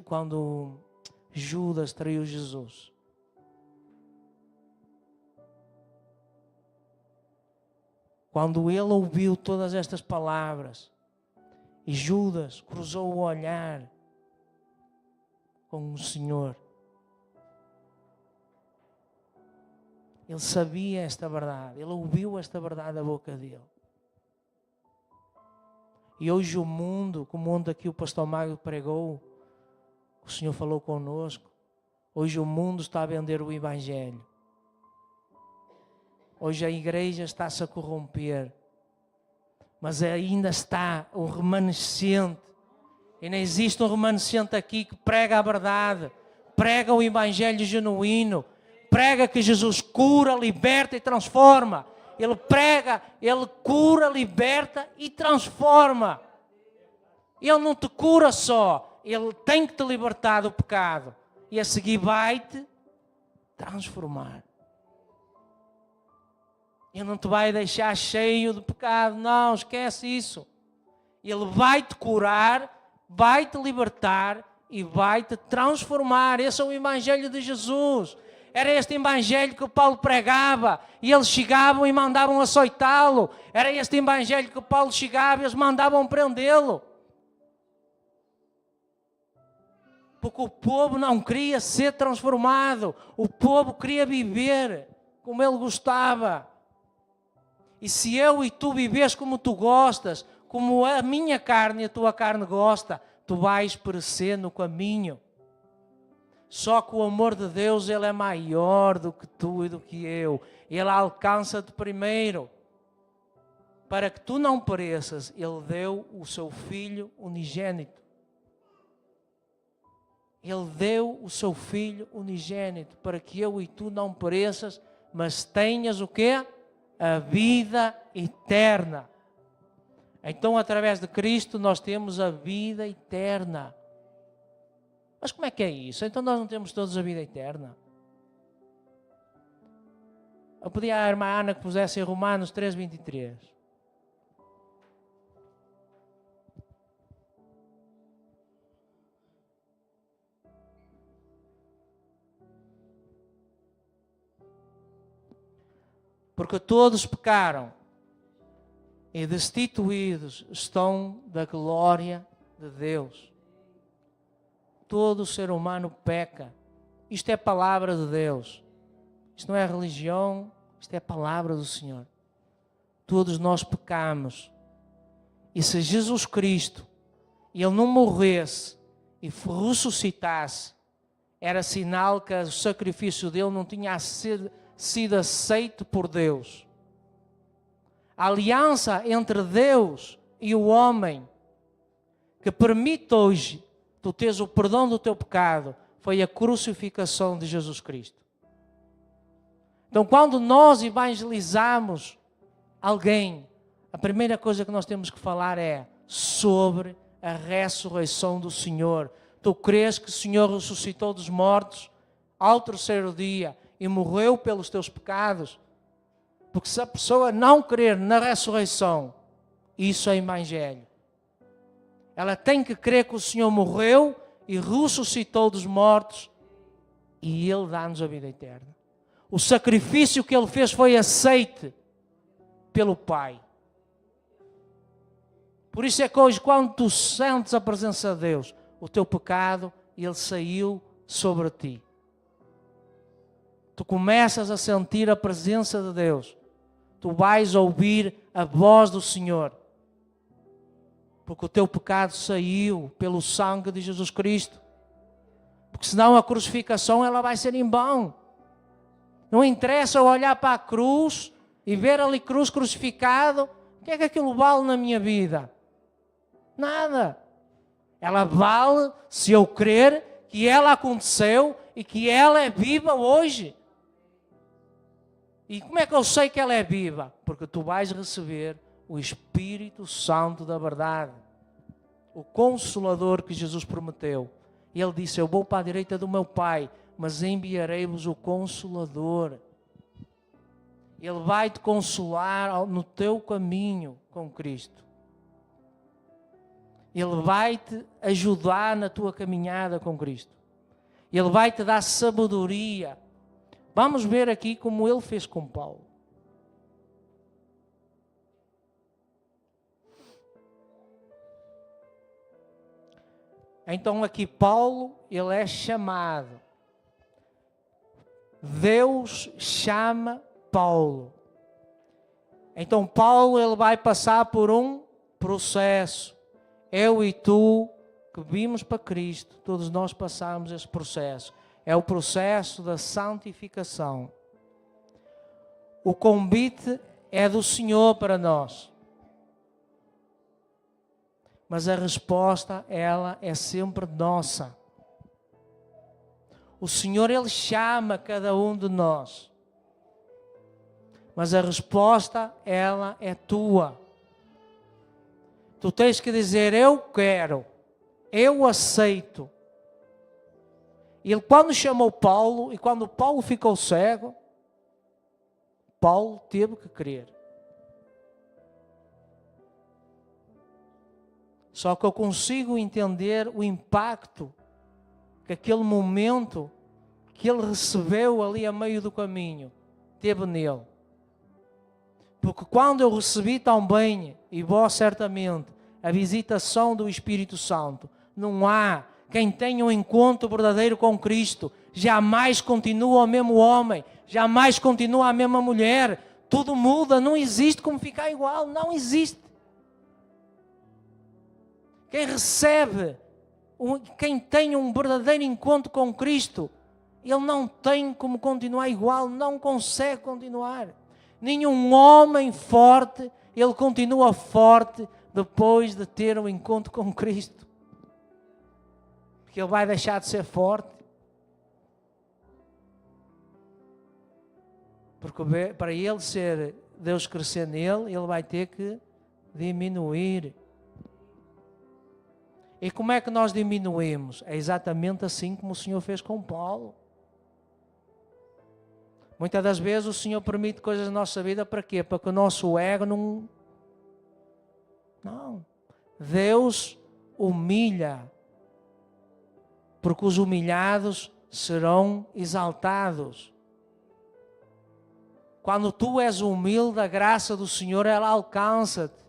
quando Judas traiu Jesus. Quando ele ouviu todas estas palavras e Judas cruzou o olhar com o Senhor, ele sabia esta verdade, ele ouviu esta verdade da boca dele. E hoje o mundo, como onde aqui o pastor Magno pregou, o Senhor falou conosco, hoje o mundo está a vender o Evangelho. Hoje a igreja está-se a corromper, mas ainda está um remanescente. Ainda existe um remanescente aqui que prega a verdade, prega o Evangelho genuíno, prega que Jesus cura, liberta e transforma. Ele prega, Ele cura, liberta e transforma. Ele não te cura só, Ele tem que te libertar do pecado e a seguir vai-te transformar. Ele não te vai deixar cheio de pecado, não, esquece isso. Ele vai te curar, vai te libertar e vai te transformar. Esse é o Evangelho de Jesus. Era este Evangelho que o Paulo pregava e eles chegavam e mandavam açoitá-lo. Era este Evangelho que o Paulo chegava e eles mandavam prendê-lo. Porque o povo não queria ser transformado, o povo queria viver como ele gostava. E se eu e tu vives como tu gostas, como a minha carne e a tua carne gosta, tu vais perecer no caminho. Só que o amor de Deus, Ele é maior do que tu e do que eu. Ele alcança-te primeiro. Para que tu não pereças, Ele deu o seu Filho unigênito. Ele deu o seu Filho unigênito para que eu e tu não pereças, mas tenhas o quê? A vida eterna. Então, através de Cristo, nós temos a vida eterna. Mas como é que é isso? Então nós não temos todos a vida eterna? Eu pedi à irmã Ana que pusesse em Romanos 3:23. Porque todos pecaram e destituídos estão da glória de Deus. Todo ser humano peca. Isto é a palavra de Deus. Isto não é religião, isto é a palavra do Senhor. Todos nós pecamos. E se Jesus Cristo, Ele não morresse e ressuscitasse, era sinal que o sacrifício dele não tinha sido aceito por Deus. A aliança entre Deus e o homem que permite hoje tu teres o perdão do teu pecado foi a crucificação de Jesus Cristo. Então, quando nós evangelizamos alguém, a primeira coisa que nós temos que falar é sobre a ressurreição do Senhor. Tu crês que o Senhor ressuscitou dos mortos ao terceiro dia e morreu pelos teus pecados? Porque se a pessoa não crer na ressurreição, isso é evangelho. Ela tem que crer que o Senhor morreu e ressuscitou dos mortos e Ele dá-nos a vida eterna. O sacrifício que Ele fez foi aceite pelo Pai. Por isso é que hoje, quando tu sentes a presença de Deus, o teu pecado, Ele saiu sobre ti. Tu começas a sentir a presença de Deus. Tu vais ouvir a voz do Senhor. Porque o teu pecado saiu pelo sangue de Jesus Cristo. Porque senão a crucificação ela vai ser em vão. Não interessa eu olhar para a cruz e ver ali cruz crucificado. O que é que aquilo vale na minha vida? Nada. Ela vale se eu crer que ela aconteceu e que ela é viva hoje. E como é que eu sei que ela é viva? Porque tu vais receber o Espírito Santo da verdade. O Consolador que Jesus prometeu. E Ele disse, eu vou para a direita do meu Pai, mas enviarei-vos o Consolador. Ele vai te consolar no teu caminho com Cristo. Ele vai te ajudar na tua caminhada com Cristo. Ele vai te dar sabedoria. Vamos ver aqui como Ele fez com Paulo. Então aqui Paulo, ele é chamado. Deus chama Paulo. Então Paulo, ele vai passar por um processo. Eu e tu, que vimos para Cristo, todos nós passamos esse processo. É o processo da santificação. O convite é do Senhor para nós. Mas a resposta, ela é sempre nossa. O Senhor, Ele chama cada um de nós. Mas a resposta, ela é tua. Tu tens que dizer, eu quero, eu aceito. E Ele quando chamou Paulo, e quando Paulo ficou cego, Paulo teve que crer. Só que eu consigo entender o impacto que aquele momento que ele recebeu ali a meio do caminho teve nele. Porque quando eu recebi tão bem, e vós certamente, a visitação do Espírito Santo, não há quem tenha um encontro verdadeiro com Cristo, jamais continua o mesmo homem, jamais continua a mesma mulher, tudo muda, não existe como ficar igual, não existe. Quem recebe, quem tem um verdadeiro encontro com Cristo, ele não tem como continuar igual, não consegue continuar. Nenhum homem forte, ele continua forte depois de ter um encontro com Cristo. Porque ele vai deixar de ser forte. Porque para ele ser, Deus crescer nele, ele vai ter que diminuir. E como é que nós diminuímos? É exatamente assim como o Senhor fez com Paulo. Muitas das vezes o Senhor permite coisas na nossa vida para quê? Para que o nosso ego não... Não. Deus humilha. Porque os humilhados serão exaltados. Quando tu és humilde, a graça do Senhor, ela alcança-te.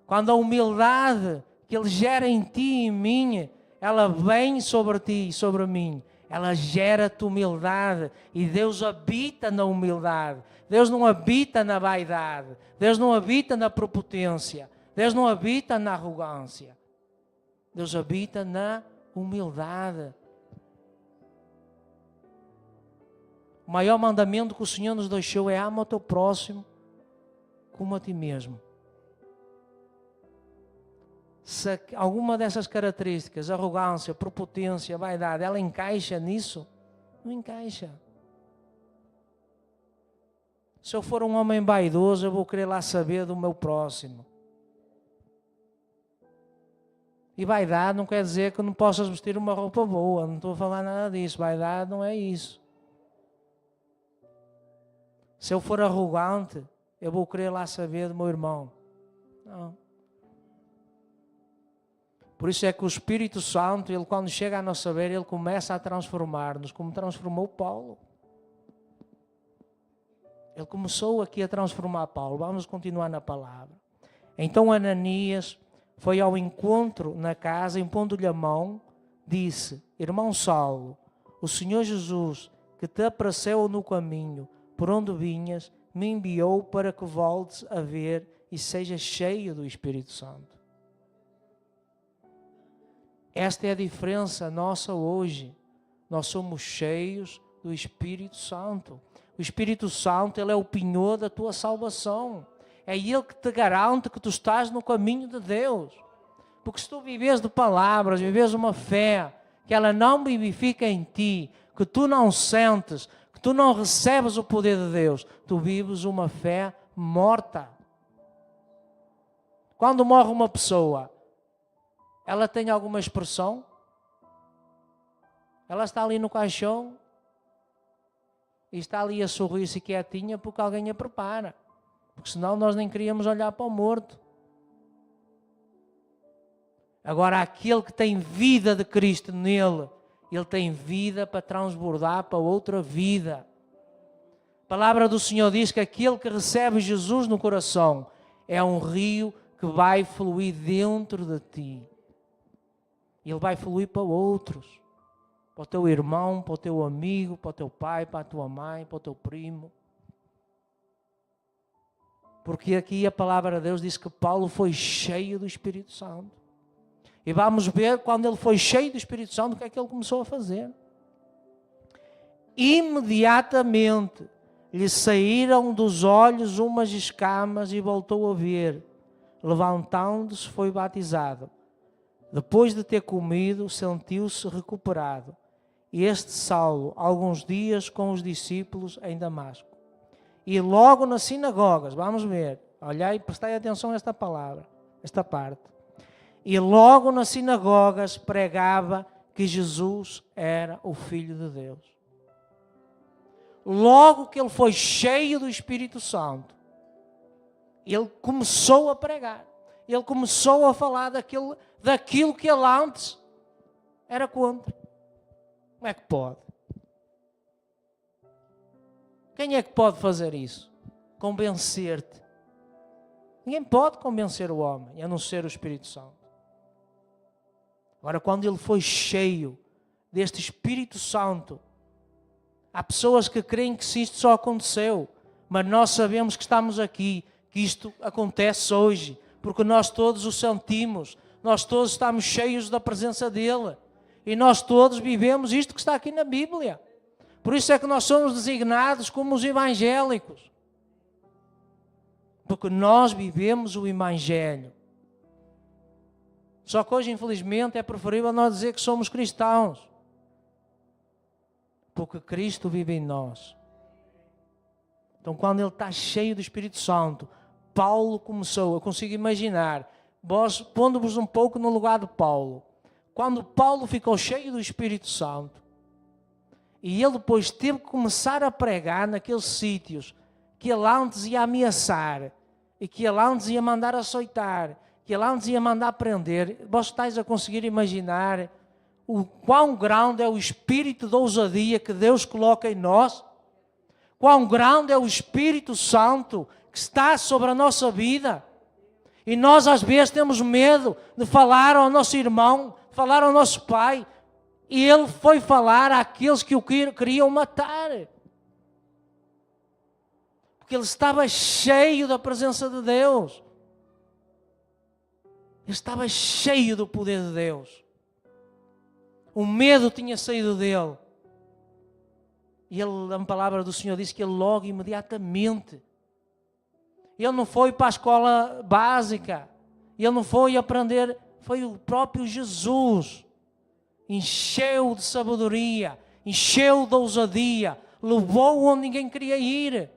Quando a humildade que Ele gera em ti e em mim, ela vem sobre ti e sobre mim. Ela gera-te humildade. E Deus habita na humildade. Deus não habita na vaidade. Deus não habita na prepotência. Deus não habita na arrogância. Deus habita na humildade. O maior mandamento que o Senhor nos deixou é ama o teu próximo como a ti mesmo. Se alguma dessas características, arrogância, prepotência, vaidade, ela encaixa nisso? Não encaixa. Se eu for um homem vaidoso, eu vou querer lá saber do meu próximo. E vaidade não quer dizer que não possas vestir uma roupa boa, não estou a falar nada disso. Vaidade não é isso. Se eu for arrogante, eu vou querer lá saber do meu irmão. Não. Por isso é que o Espírito Santo, ele quando chega a nossa vida, ele começa a transformar-nos, como transformou Paulo. Ele começou aqui a transformar Paulo. Vamos continuar na palavra. Então Ananias foi ao encontro na casa, impondo-lhe a mão, disse: Irmão Saulo, o Senhor Jesus, que te apareceu no caminho por onde vinhas, me enviou para que voltes a ver e sejas cheio do Espírito Santo. Esta é a diferença nossa hoje. Nós somos cheios do Espírito Santo. O Espírito Santo, ele é o penhor da tua salvação. É Ele que te garante que tu estás no caminho de Deus. Porque se tu vives de palavras, vives uma fé, que ela não vivifica em ti, que tu não sentes, que tu não recebes o poder de Deus, tu vives uma fé morta. Quando morre uma pessoa, ela tem alguma expressão? Ela está ali no caixão e está ali a sorrir-se quietinha porque alguém a prepara. Porque senão nós nem queríamos olhar para o morto. Agora, aquele que tem vida de Cristo nele, ele tem vida para transbordar para outra vida. A palavra do Senhor diz que aquele que recebe Jesus no coração é um rio que vai fluir dentro de ti. Ele vai fluir para outros. Para o teu irmão, para o teu amigo, para o teu pai, para a tua mãe, para o teu primo. Porque aqui a palavra de Deus diz que Paulo foi cheio do Espírito Santo. E vamos ver quando ele foi cheio do Espírito Santo, o que é que ele começou a fazer. Imediatamente lhe saíram dos olhos umas escamas e voltou a ver. Levantando-se, foi batizado. Depois de ter comido, sentiu-se recuperado. E este Saulo, alguns dias com os discípulos em Damasco. E logo nas sinagogas, vamos ver, olhai e prestai atenção a esta palavra, esta parte. E logo nas sinagogas pregava que Jesus era o Filho de Deus. Logo que ele foi cheio do Espírito Santo, ele começou a pregar. Ele começou a falar daquilo que ele antes era contra. Como é que pode? Quem é que pode fazer isso? Convencer-te. Ninguém pode convencer o homem, a não ser o Espírito Santo. Agora, quando ele foi cheio deste Espírito Santo, há pessoas que creem que isto só aconteceu, mas nós sabemos que estamos aqui, que isto acontece hoje, porque nós todos o sentimos, nós todos estamos cheios da presença dele, e nós todos vivemos isto que está aqui na Bíblia. Por isso é que nós somos designados como os evangélicos. Porque nós vivemos o Evangelho. Só que hoje, infelizmente, é preferível nós dizer que somos cristãos. Porque Cristo vive em nós. Então, quando ele está cheio do Espírito Santo, Paulo começou, eu consigo imaginar, pondo-vos um pouco no lugar de Paulo. Quando Paulo ficou cheio do Espírito Santo, e ele depois teve que começar a pregar naqueles sítios que ele antes ia ameaçar, e que ele antes ia mandar açoitar, que ele antes ia mandar prender. Vós estáis a conseguir imaginar o quão grande é o espírito de ousadia que Deus coloca em nós? Quão grande é o Espírito Santo que está sobre a nossa vida? E nós às vezes temos medo de falar ao nosso irmão, falar ao nosso pai. E ele foi falar àqueles que o queriam matar. Porque ele estava cheio da presença de Deus. Ele estava cheio do poder de Deus. O medo tinha saído dele. E ele, a palavra do Senhor diz que ele logo, imediatamente, Ele não foi para a escola básica. Ele não foi aprender. Foi o próprio Jesus. Encheu de sabedoria. Encheu de ousadia. Levou onde ninguém queria ir.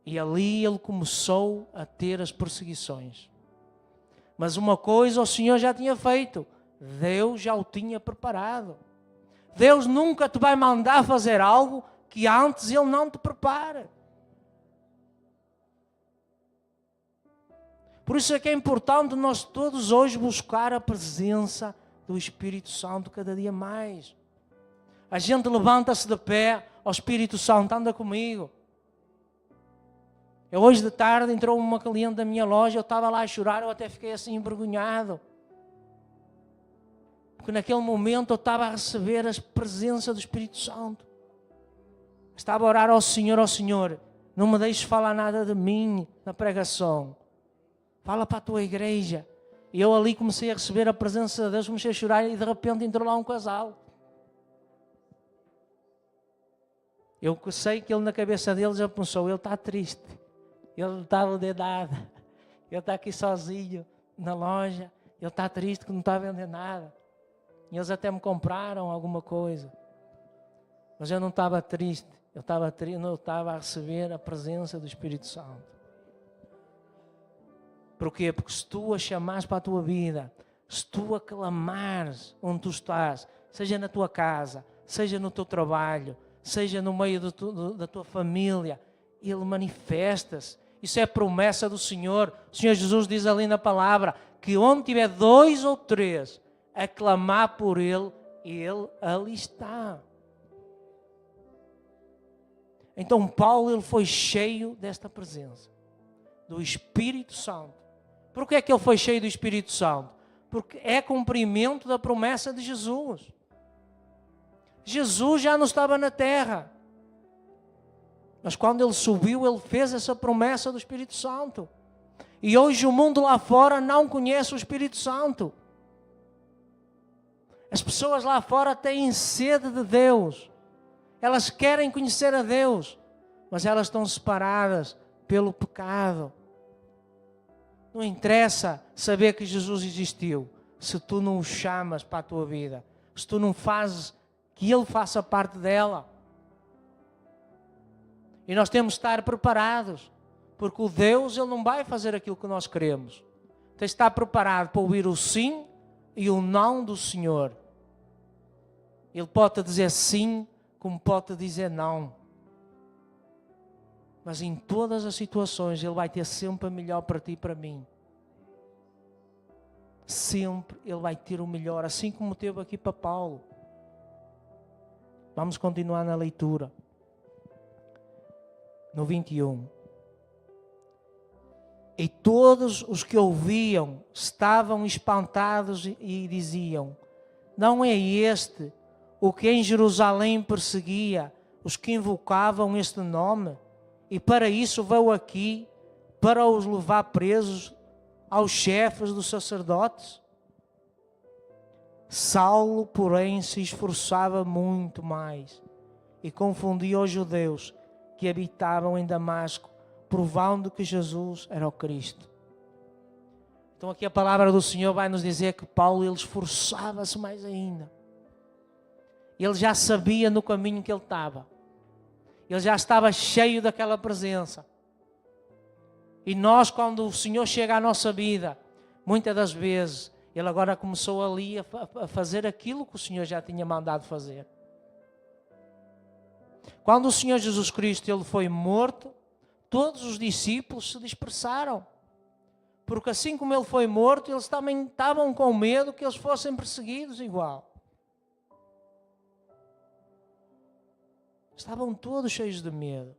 E ali ele começou a ter as perseguições. Mas uma coisa o Senhor já tinha feito. Deus já o tinha preparado. Deus nunca te vai mandar fazer algo que antes Ele não te prepara. Por isso é que é importante nós todos hoje buscar a presença do Espírito Santo cada dia mais. A gente levanta-se de pé, ó Espírito Santo, anda comigo. Hoje de tarde entrou uma cliente da minha loja, eu estava lá a chorar, eu até fiquei assim envergonhado. Porque naquele momento eu estava a receber a presença do Espírito Santo. Estava a orar ao Senhor, não me deixes falar nada de mim na pregação. Fala para a tua igreja. E eu ali comecei a receber a presença de Deus, comecei a chorar e de repente entrou lá um casal. Eu sei que ele na cabeça dele já pensou, ele está triste. Ele não está a vender nada. Ele está aqui sozinho na loja. Ele está triste que não está a vender nada. E eles até me compraram alguma coisa. Mas eu não estava triste. Eu estava a receber a presença do Espírito Santo. Porquê? Porque se tu a chamares para a tua vida, se tu a clamares onde tu estás, seja na tua casa, seja no teu trabalho, seja no meio da tua família, Ele manifesta-se. Isso é promessa do Senhor. O Senhor Jesus diz ali na palavra que onde tiver 2 ou 3 a clamar por Ele, Ele ali está. Então Paulo ele foi cheio desta presença, do Espírito Santo. Por que é que ele foi cheio do Espírito Santo? Porque é cumprimento da promessa de Jesus. Jesus já não estava na terra. Mas quando ele subiu, ele fez essa promessa do Espírito Santo. E hoje o mundo lá fora não conhece o Espírito Santo. As pessoas lá fora têm sede de Deus. Elas querem conhecer a Deus. Mas elas estão separadas pelo pecado. Não interessa saber que Jesus existiu, se tu não o chamas para a tua vida. Se tu não fazes que Ele faça parte dela. E nós temos de estar preparados, porque o Deus Ele não vai fazer aquilo que nós queremos. Tens de estar preparado para ouvir o sim e o não do Senhor. Ele pode te dizer sim, como pode te dizer não. Mas em todas as situações Ele vai ter sempre o melhor para ti e para mim. Sempre Ele vai ter o melhor, assim como teve aqui para Paulo. Vamos continuar na leitura. No 21. E todos os que ouviam estavam espantados e diziam: não é este o que em Jerusalém perseguia os que invocavam este nome? E para isso veio aqui, para os levar presos aos chefes dos sacerdotes? Saulo, porém, se esforçava muito mais e confundia os judeus que habitavam em Damasco, provando que Jesus era o Cristo. Então aqui a palavra do Senhor vai nos dizer que Paulo ele esforçava-se mais ainda. Ele já sabia no caminho que ele estava. Ele já estava cheio daquela presença. E nós, quando o Senhor chega à nossa vida, muitas das vezes, Ele agora começou ali a fazer aquilo que o Senhor já tinha mandado fazer. Quando o Senhor Jesus Cristo ele foi morto, todos os discípulos se dispersaram. Porque assim como Ele foi morto, eles também estavam com medo que eles fossem perseguidos igual. Estavam todos cheios de medo.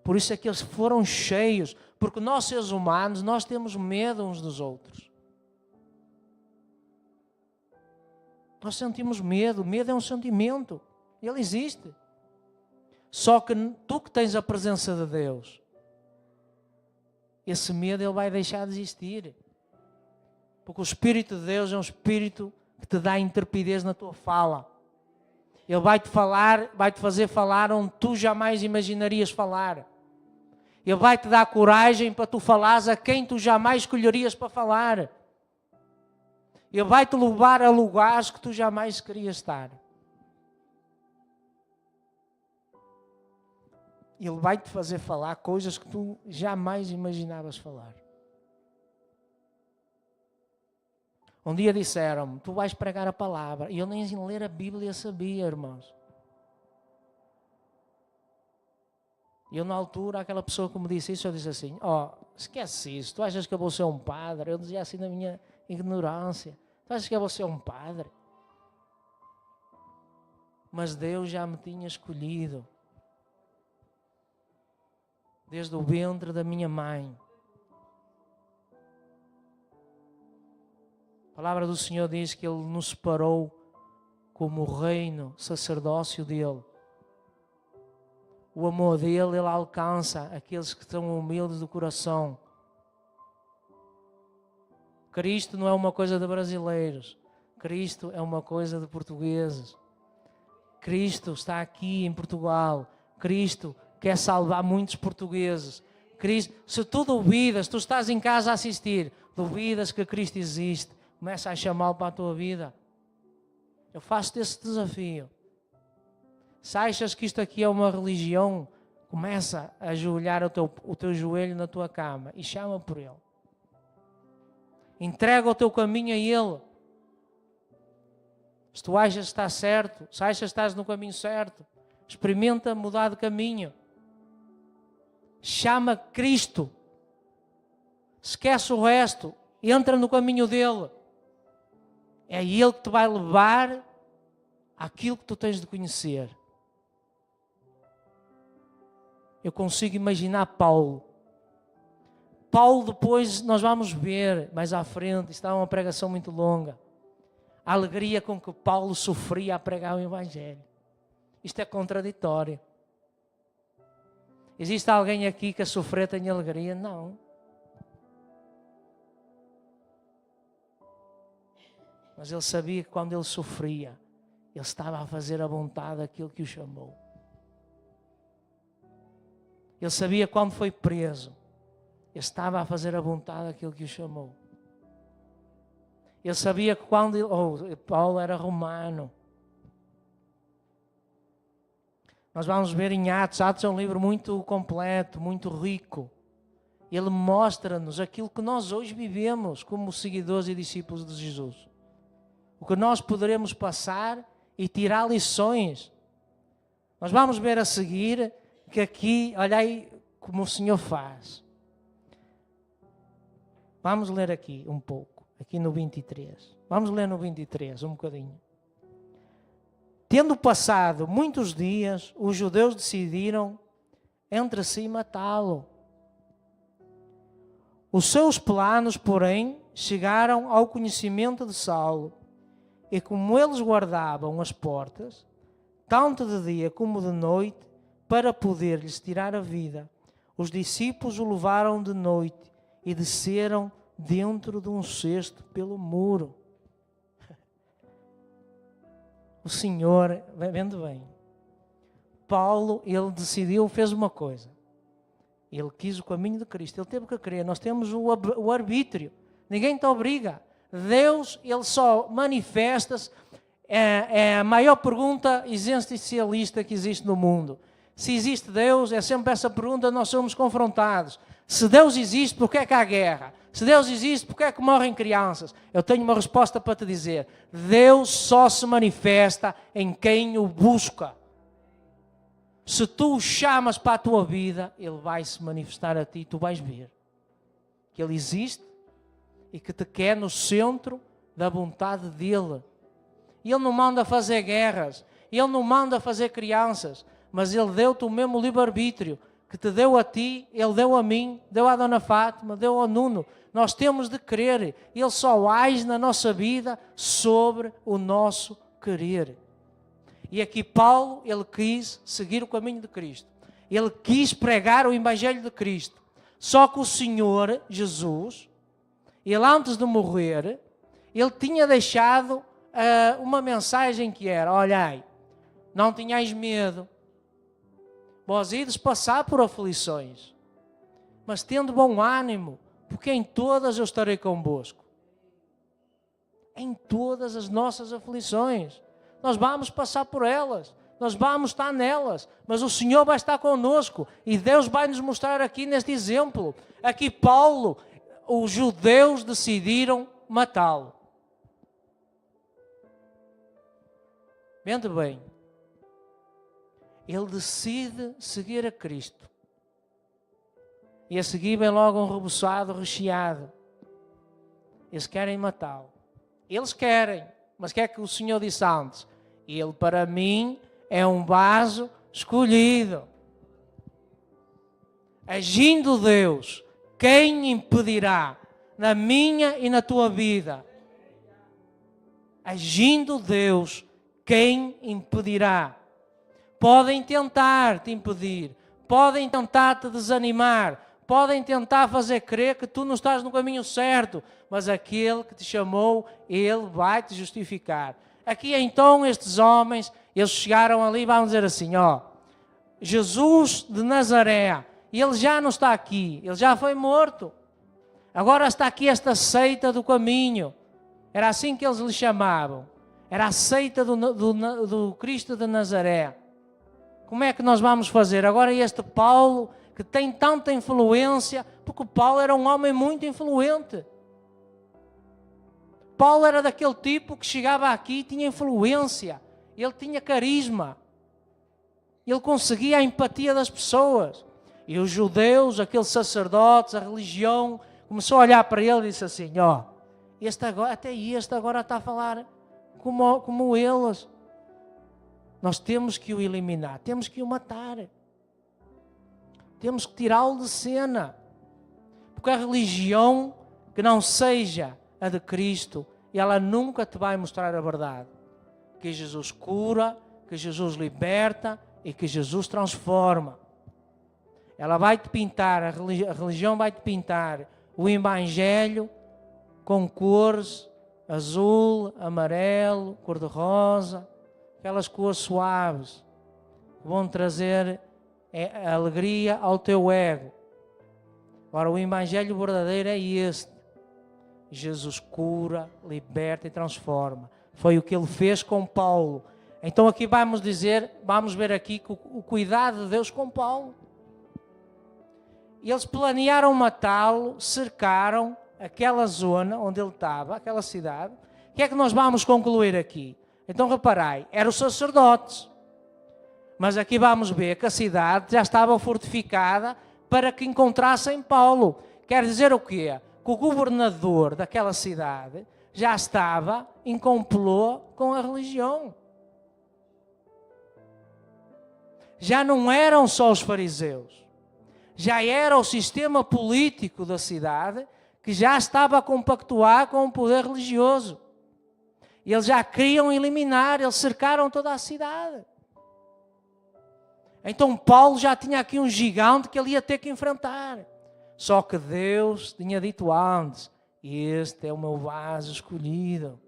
Por isso é que eles foram cheios. Porque nós, seres humanos, nós temos medo uns dos outros. Nós sentimos medo. Medo é um sentimento. Ele existe. Só que tu que tens a presença de Deus, esse medo ele vai deixar de existir. Porque o Espírito de Deus é um Espírito que te dá intrepidez na tua fala. Ele vai-te falar, vai-te fazer falar onde tu jamais imaginarias falar. Ele vai te dar coragem para tu falares a quem tu jamais escolherias para falar. Ele vai te levar a lugares que tu jamais querias estar. Ele vai te fazer falar coisas que tu jamais imaginavas falar. Um dia disseram-me, tu vais pregar a palavra. E eu nem ler a Bíblia sabia, irmãos. E eu, na altura, aquela pessoa que me disse isso, eu disse assim, esquece isso, tu achas que eu vou ser um padre? Eu dizia assim na minha ignorância, tu achas que eu vou ser um padre? Mas Deus já me tinha escolhido. Desde o ventre da minha mãe. A palavra do Senhor diz que Ele nos separou como o reino, sacerdócio dEle. O amor dEle, Ele alcança aqueles que estão humildes do coração. Cristo não é uma coisa de brasileiros. Cristo é uma coisa de portugueses. Cristo está aqui em Portugal. Cristo quer salvar muitos portugueses. Cristo, se tu duvidas, tu estás em casa a assistir, duvidas que Cristo existe, começa a chamá-lo para a tua vida. Eu faço-te esse desafio. Se achas que isto aqui é uma religião, começa a ajoelhar o teu joelho na tua cama e chama por Ele. Entrega o teu caminho a Ele. Se tu achas que está certo, se achas que estás no caminho certo, experimenta mudar de caminho. Chama Cristo. Esquece o resto. Entra no caminho dEle. É Ele que te vai levar àquilo que tu tens de conhecer. Eu consigo imaginar Paulo. Paulo depois nós vamos ver mais à frente. Isto é uma pregação muito longa. A alegria com que Paulo sofria a pregar o Evangelho. Isto é contraditório. Existe alguém aqui que a sofrer tem alegria? Não. Mas ele sabia que quando ele sofria, ele estava a fazer a vontade daquilo que o chamou. Ele sabia quando foi preso, ele estava a fazer a vontade daquilo que o chamou. Ele sabia que quando Paulo era romano. Nós vamos ver em Atos. Atos é um livro muito completo, muito rico. Ele mostra-nos aquilo que nós hoje vivemos como seguidores e discípulos de Jesus. O que nós poderemos passar e tirar lições. Nós vamos ver a seguir que aqui, olha aí como o Senhor faz. Vamos ler aqui um pouco, aqui no 23. Vamos ler no 23 um bocadinho. Tendo passado muitos dias, os judeus decidiram entre si matá-lo. Os seus planos, porém, chegaram ao conhecimento de Saulo. E como eles guardavam as portas, tanto de dia como de noite, para poder-lhes tirar a vida, os discípulos o levaram de noite e desceram dentro de um cesto pelo muro. O Senhor, vendo bem, Paulo, ele decidiu, fez uma coisa. Ele quis o caminho de Cristo, ele teve que crer. Nós temos o arbítrio, ninguém te obriga. Deus, ele só manifesta-se. É a maior pergunta existencialista que existe no mundo. Se existe Deus, é sempre essa pergunta, nós somos confrontados. Se Deus existe, por que é que há guerra? Se Deus existe, por que é que morrem crianças? Eu tenho uma resposta para te dizer. Deus só se manifesta em quem o busca. Se tu o chamas para a tua vida, Ele vai se manifestar a ti e tu vais ver que Ele existe e que te quer no centro da vontade dEle. E Ele não manda fazer guerras, Ele não manda fazer crianças, mas Ele deu-te o mesmo livre-arbítrio que te deu a ti, Ele deu a mim, deu à Dona Fátima, deu ao Nuno. Nós temos de querer. Ele só age na nossa vida sobre o nosso querer. E aqui Paulo, ele quis seguir o caminho de Cristo. Ele quis pregar o Evangelho de Cristo. Só que o Senhor Jesus, ele antes de morrer, ele tinha deixado uma mensagem que era: olhai, não tenhais medo. Vós ides passar por aflições. mas tendo bom ânimo, porque em todas eu estarei convosco. Em todas as nossas aflições. Nós vamos passar por elas, nós vamos estar nelas, mas o Senhor vai estar conosco e Deus vai nos mostrar aqui neste exemplo. Aqui Paulo, os judeus decidiram matá-lo. Vendo bem, ele decide seguir a Cristo. E a seguir vem logo um rebuçado, recheado. Eles querem matá-lo. Eles querem, mas o que é que o Senhor disse antes? Ele para mim é um vaso escolhido. Agindo Deus, quem impedirá na minha e na tua vida? Agindo Deus, quem impedirá? Podem tentar te impedir, podem tentar te desanimar, podem tentar fazer crer que tu não estás no caminho certo, mas aquele que te chamou, ele vai te justificar. Aqui então estes homens, eles chegaram ali, vamos dizer assim, ó, Jesus de Nazaré, ele já não está aqui, ele já foi morto. Agora está aqui esta seita do caminho, era assim que eles lhe chamavam, era a seita do Cristo de Nazaré. Como é que nós vamos fazer? Agora este Paulo, que tem tanta influência, porque o Paulo era um homem muito influente. Paulo era daquele tipo que chegava aqui e tinha influência, ele tinha carisma, ele conseguia a empatia das pessoas. E os judeus, aqueles sacerdotes, a religião, começou a olhar para ele e disse assim, ó, até este agora está a falar como eles. Nós temos que o eliminar, temos que o matar. Temos que tirá-lo de cena. Porque a religião que não seja a de Cristo, ela nunca te vai mostrar a verdade. Que Jesus cura, que Jesus liberta e que Jesus transforma. Ela vai te pintar, a religião vai te pintar o Evangelho com cores azul, amarelo, cor-de-rosa, aquelas cores suaves que vão trazer a alegria ao teu ego. Agora o Evangelho verdadeiro é este. Jesus cura, liberta e transforma. Foi o que ele fez com Paulo. Então aqui vamos ver aqui o cuidado de Deus com Paulo. Eles planearam matá-lo, cercaram aquela zona onde ele estava, aquela cidade. O que é que nós vamos concluir aqui? Então reparai, eram os sacerdotes. Mas aqui vamos ver que a cidade já estava fortificada para que encontrassem Paulo. Quer dizer o quê? Que o governador daquela cidade já estava em complô com a religião. Já não eram só os fariseus. Já era o sistema político da cidade que já estava a compactuar com o poder religioso. E eles já queriam eliminar, eles cercaram toda a cidade. Então Paulo já tinha aqui um gigante que ele ia ter que enfrentar. Só que Deus tinha dito antes, este é o meu vaso escolhido.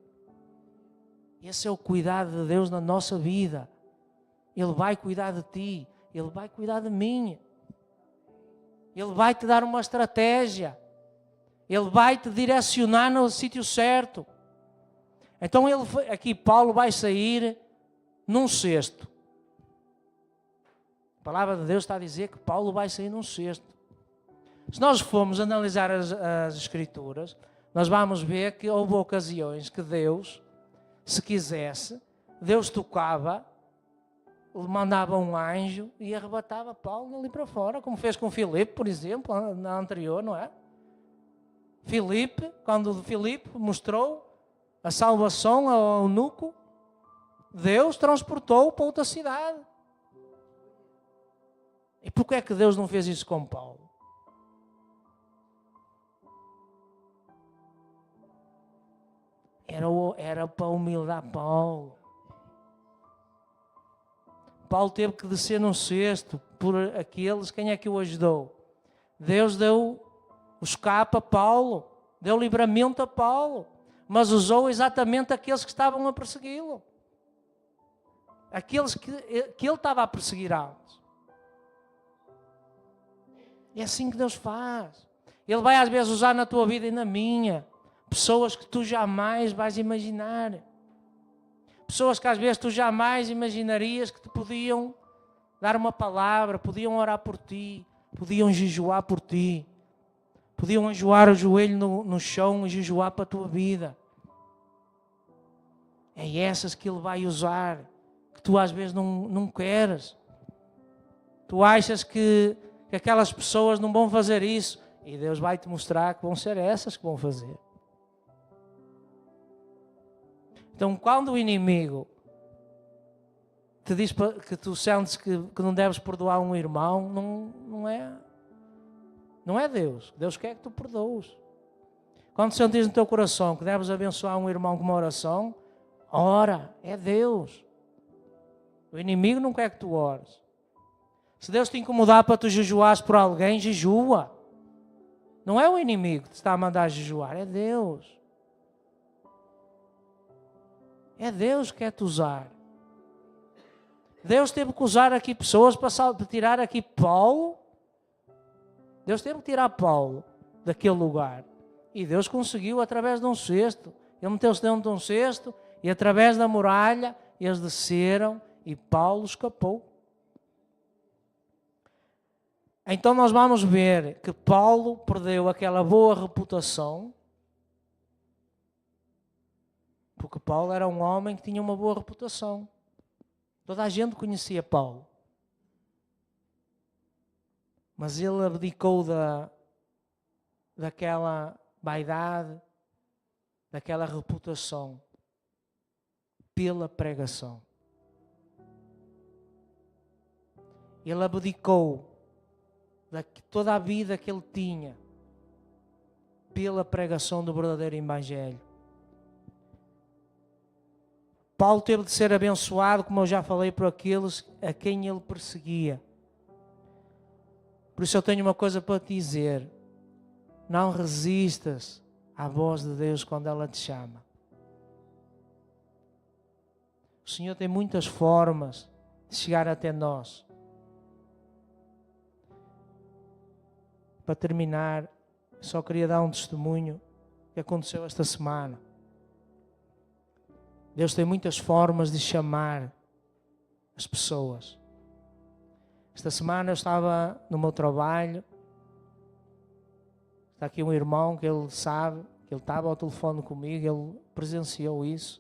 Esse é o cuidado de Deus na nossa vida. Ele vai cuidar de ti, Ele vai cuidar de mim. Ele vai te dar uma estratégia. Ele vai te direcionar no sítio certo. Então aqui Paulo vai sair num cesto. A palavra de Deus está a dizer que Paulo vai sair num cesto. Se nós formos analisar as Escrituras, nós vamos ver que houve ocasiões que Deus, se quisesse, Deus tocava, mandava um anjo e arrebatava Paulo ali para fora, como fez com Filipe, por exemplo, na anterior, não é? Filipe, quando Filipe mostrou a salvação ao eunuco, Deus transportou-o para outra cidade. E por que é que Deus não fez isso com Paulo? Era para humilhar Paulo. Paulo teve que descer num cesto por aqueles, quem é que o ajudou? Deus deu o escape a Paulo, deu livramento a Paulo, mas usou exatamente aqueles que estavam a persegui-lo. Aqueles que ele estava a perseguir antes. É assim que Deus faz. Ele vai às vezes usar na tua vida e na minha pessoas que tu jamais vais imaginar. Pessoas que às vezes tu jamais imaginarias que te podiam dar uma palavra, podiam orar por ti, podiam jejuar por ti, podiam ajoelhar o joelho no chão e jejuar para a tua vida. É essas que Ele vai usar, que tu às vezes não queres. Tu achas que aquelas pessoas não vão fazer isso, e Deus vai te mostrar que vão ser essas que vão fazer. Então, quando o inimigo te diz que tu sentes que não deves perdoar um irmão, não é Deus. Deus quer que tu perdoes. Quando sentes no teu coração que deves abençoar um irmão com uma oração, ora, é Deus. O inimigo não quer que tu ores. Se Deus te incomodar para tu jejuares por alguém, jejua. Não é o inimigo que te está a mandar jejuar, é Deus. É Deus que quer te usar. Deus teve que usar aqui pessoas para tirar aqui Paulo. Deus teve que tirar Paulo daquele lugar. E Deus conseguiu através de um cesto. Ele meteu-se dentro de um cesto e através da muralha eles desceram e Paulo escapou. Então nós vamos ver que Paulo perdeu aquela boa reputação, porque Paulo era um homem que tinha uma boa reputação. Toda a gente conhecia Paulo. Mas ele abdicou daquela vaidade, daquela reputação, pela pregação. Ele abdicou de toda a vida que ele tinha, pela pregação do verdadeiro Evangelho. Paulo teve de ser abençoado, como eu já falei, por aqueles a quem ele perseguia. Por isso eu tenho uma coisa para te dizer. Não resistas à voz de Deus quando ela te chama. O Senhor tem muitas formas de chegar até nós. Para terminar, só queria dar um testemunho que aconteceu esta semana. Deus tem muitas formas de chamar as pessoas. Esta semana eu estava no meu trabalho. Está aqui um irmão que ele sabe, que ele estava ao telefone comigo, ele presenciou isso.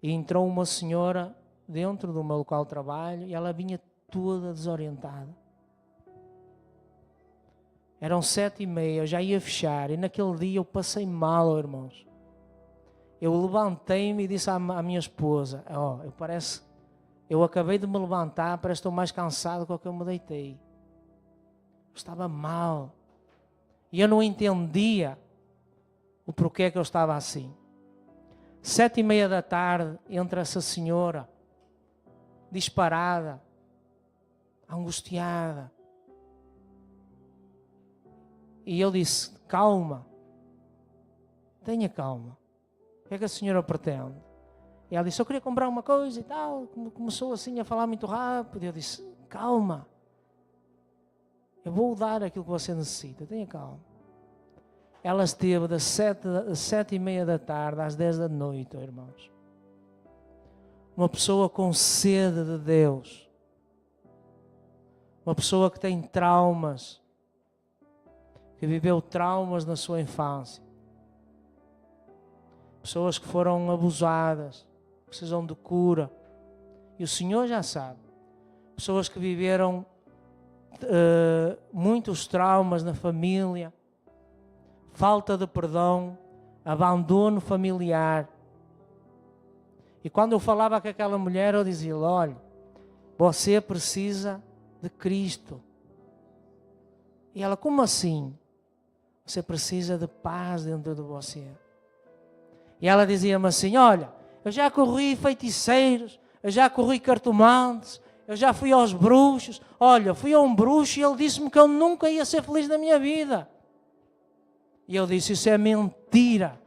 E entrou uma senhora dentro do meu local de trabalho e ela vinha toda desorientada. Eram 7h30, eu já ia fechar e naquele dia eu passei mal, irmãos. Eu levantei-me e disse à minha esposa, eu acabei de me levantar, parece que estou mais cansado do que eu me deitei. Eu estava mal. E eu não entendia o porquê que eu estava assim. 7h30 da tarde, entra essa senhora, disparada, angustiada. E eu disse, calma, tenha calma. O que é que a senhora pretende? E ela disse, eu queria comprar uma coisa e tal. Começou assim a falar muito rápido. E eu disse, calma. Eu vou dar aquilo que você necessita, tenha calma. Ela esteve das 7h30 da tarde às 10 da noite, irmãos. Uma pessoa com sede de Deus. Uma pessoa que tem traumas. Que viveu traumas na sua infância. Pessoas que foram abusadas, precisam de cura. E o Senhor já sabe. Pessoas que viveram muitos traumas na família, falta de perdão, abandono familiar. E quando eu falava com aquela mulher, eu dizia, olha, você precisa de Cristo. E ela, como assim? Você precisa de paz dentro de você. E ela dizia-me assim, olha, eu já corri feiticeiros, eu já corri cartomantes, eu já fui aos bruxos. Olha, fui a um bruxo e ele disse-me que eu nunca ia ser feliz na minha vida. E eu disse, isso é mentira.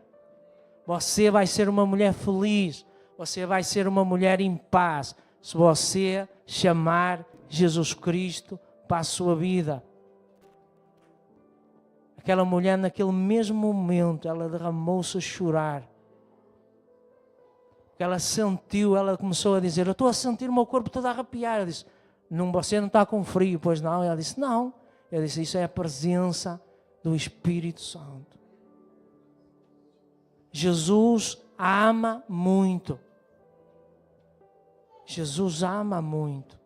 Você vai ser uma mulher feliz, você vai ser uma mulher em paz, se você chamar Jesus Cristo para a sua vida. Aquela mulher, naquele mesmo momento, ela derramou-se a chorar. Porque ela sentiu, ela começou a dizer: eu estou a sentir o meu corpo todo a arrepiar. Eu disse: não, você não está com frio, pois não? Ela disse: não. Eu disse: isso é a presença do Espírito Santo. Jesus ama muito. Jesus ama muito.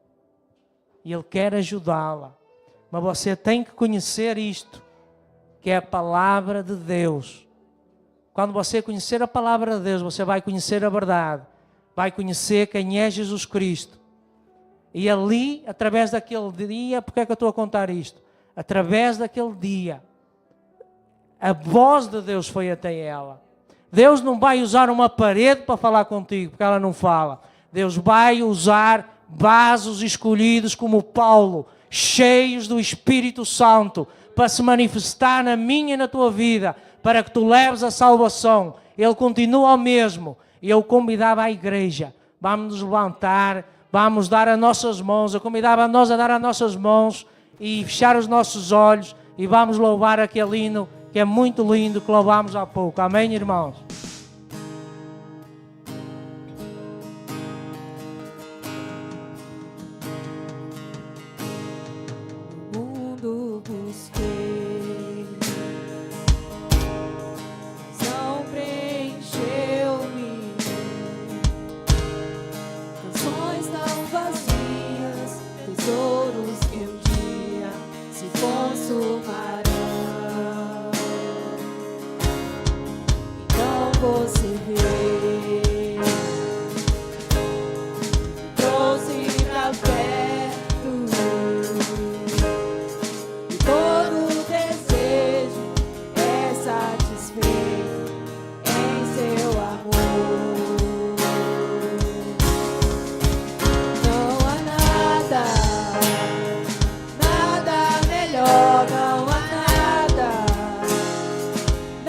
E Ele quer ajudá-la. Mas você tem que conhecer isto, que é a palavra de Deus. Quando você conhecer a palavra de Deus, você vai conhecer a verdade. Vai conhecer quem é Jesus Cristo. E ali, através daquele dia, porque é que eu estou a contar isto? Através daquele dia, a voz de Deus foi até ela. Deus não vai usar uma parede para falar contigo, porque ela não fala. Deus vai usar vasos escolhidos como Paulo, cheios do Espírito Santo, para se manifestar na minha e na tua vida, para que tu leves a salvação. Ele continua o mesmo. E eu convidava a igreja, vamos nos levantar, vamos dar as nossas mãos. Eu convidava a nós a dar as nossas mãos e fechar os nossos olhos e vamos louvar aquele hino que é muito lindo, que louvamos há pouco. Amém, irmãos? No mundo busquei, mas não preencheu-me. Canções tão vazias, tesouros que um dia se consumarão. Você veio, trouxe pra perto, e todo desejo é satisfeito em seu amor. Não há nada, nada melhor, não há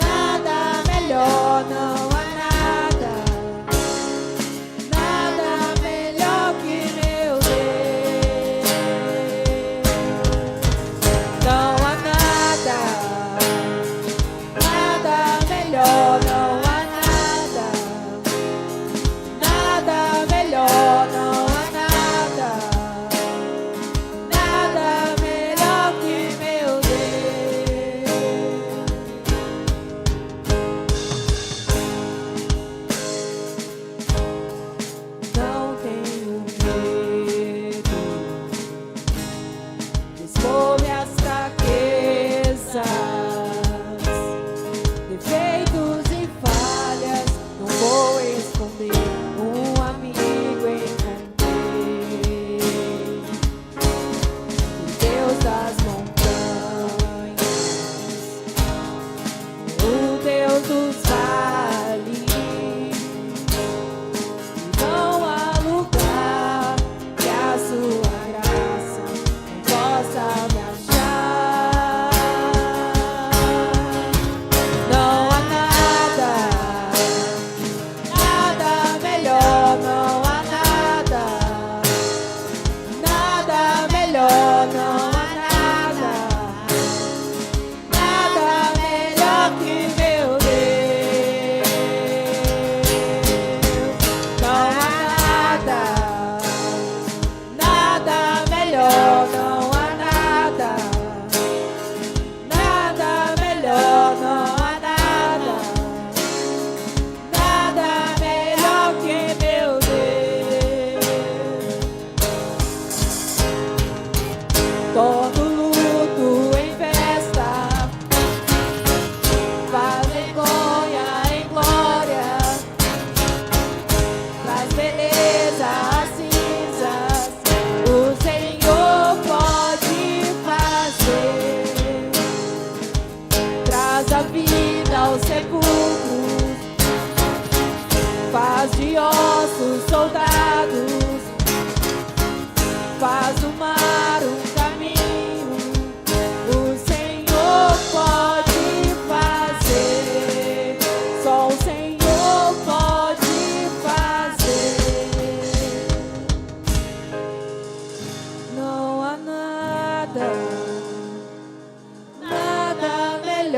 nada melhor, não. Faz o mar um caminho, o Senhor pode fazer, só o Senhor pode fazer. Não há nada, nada melhor.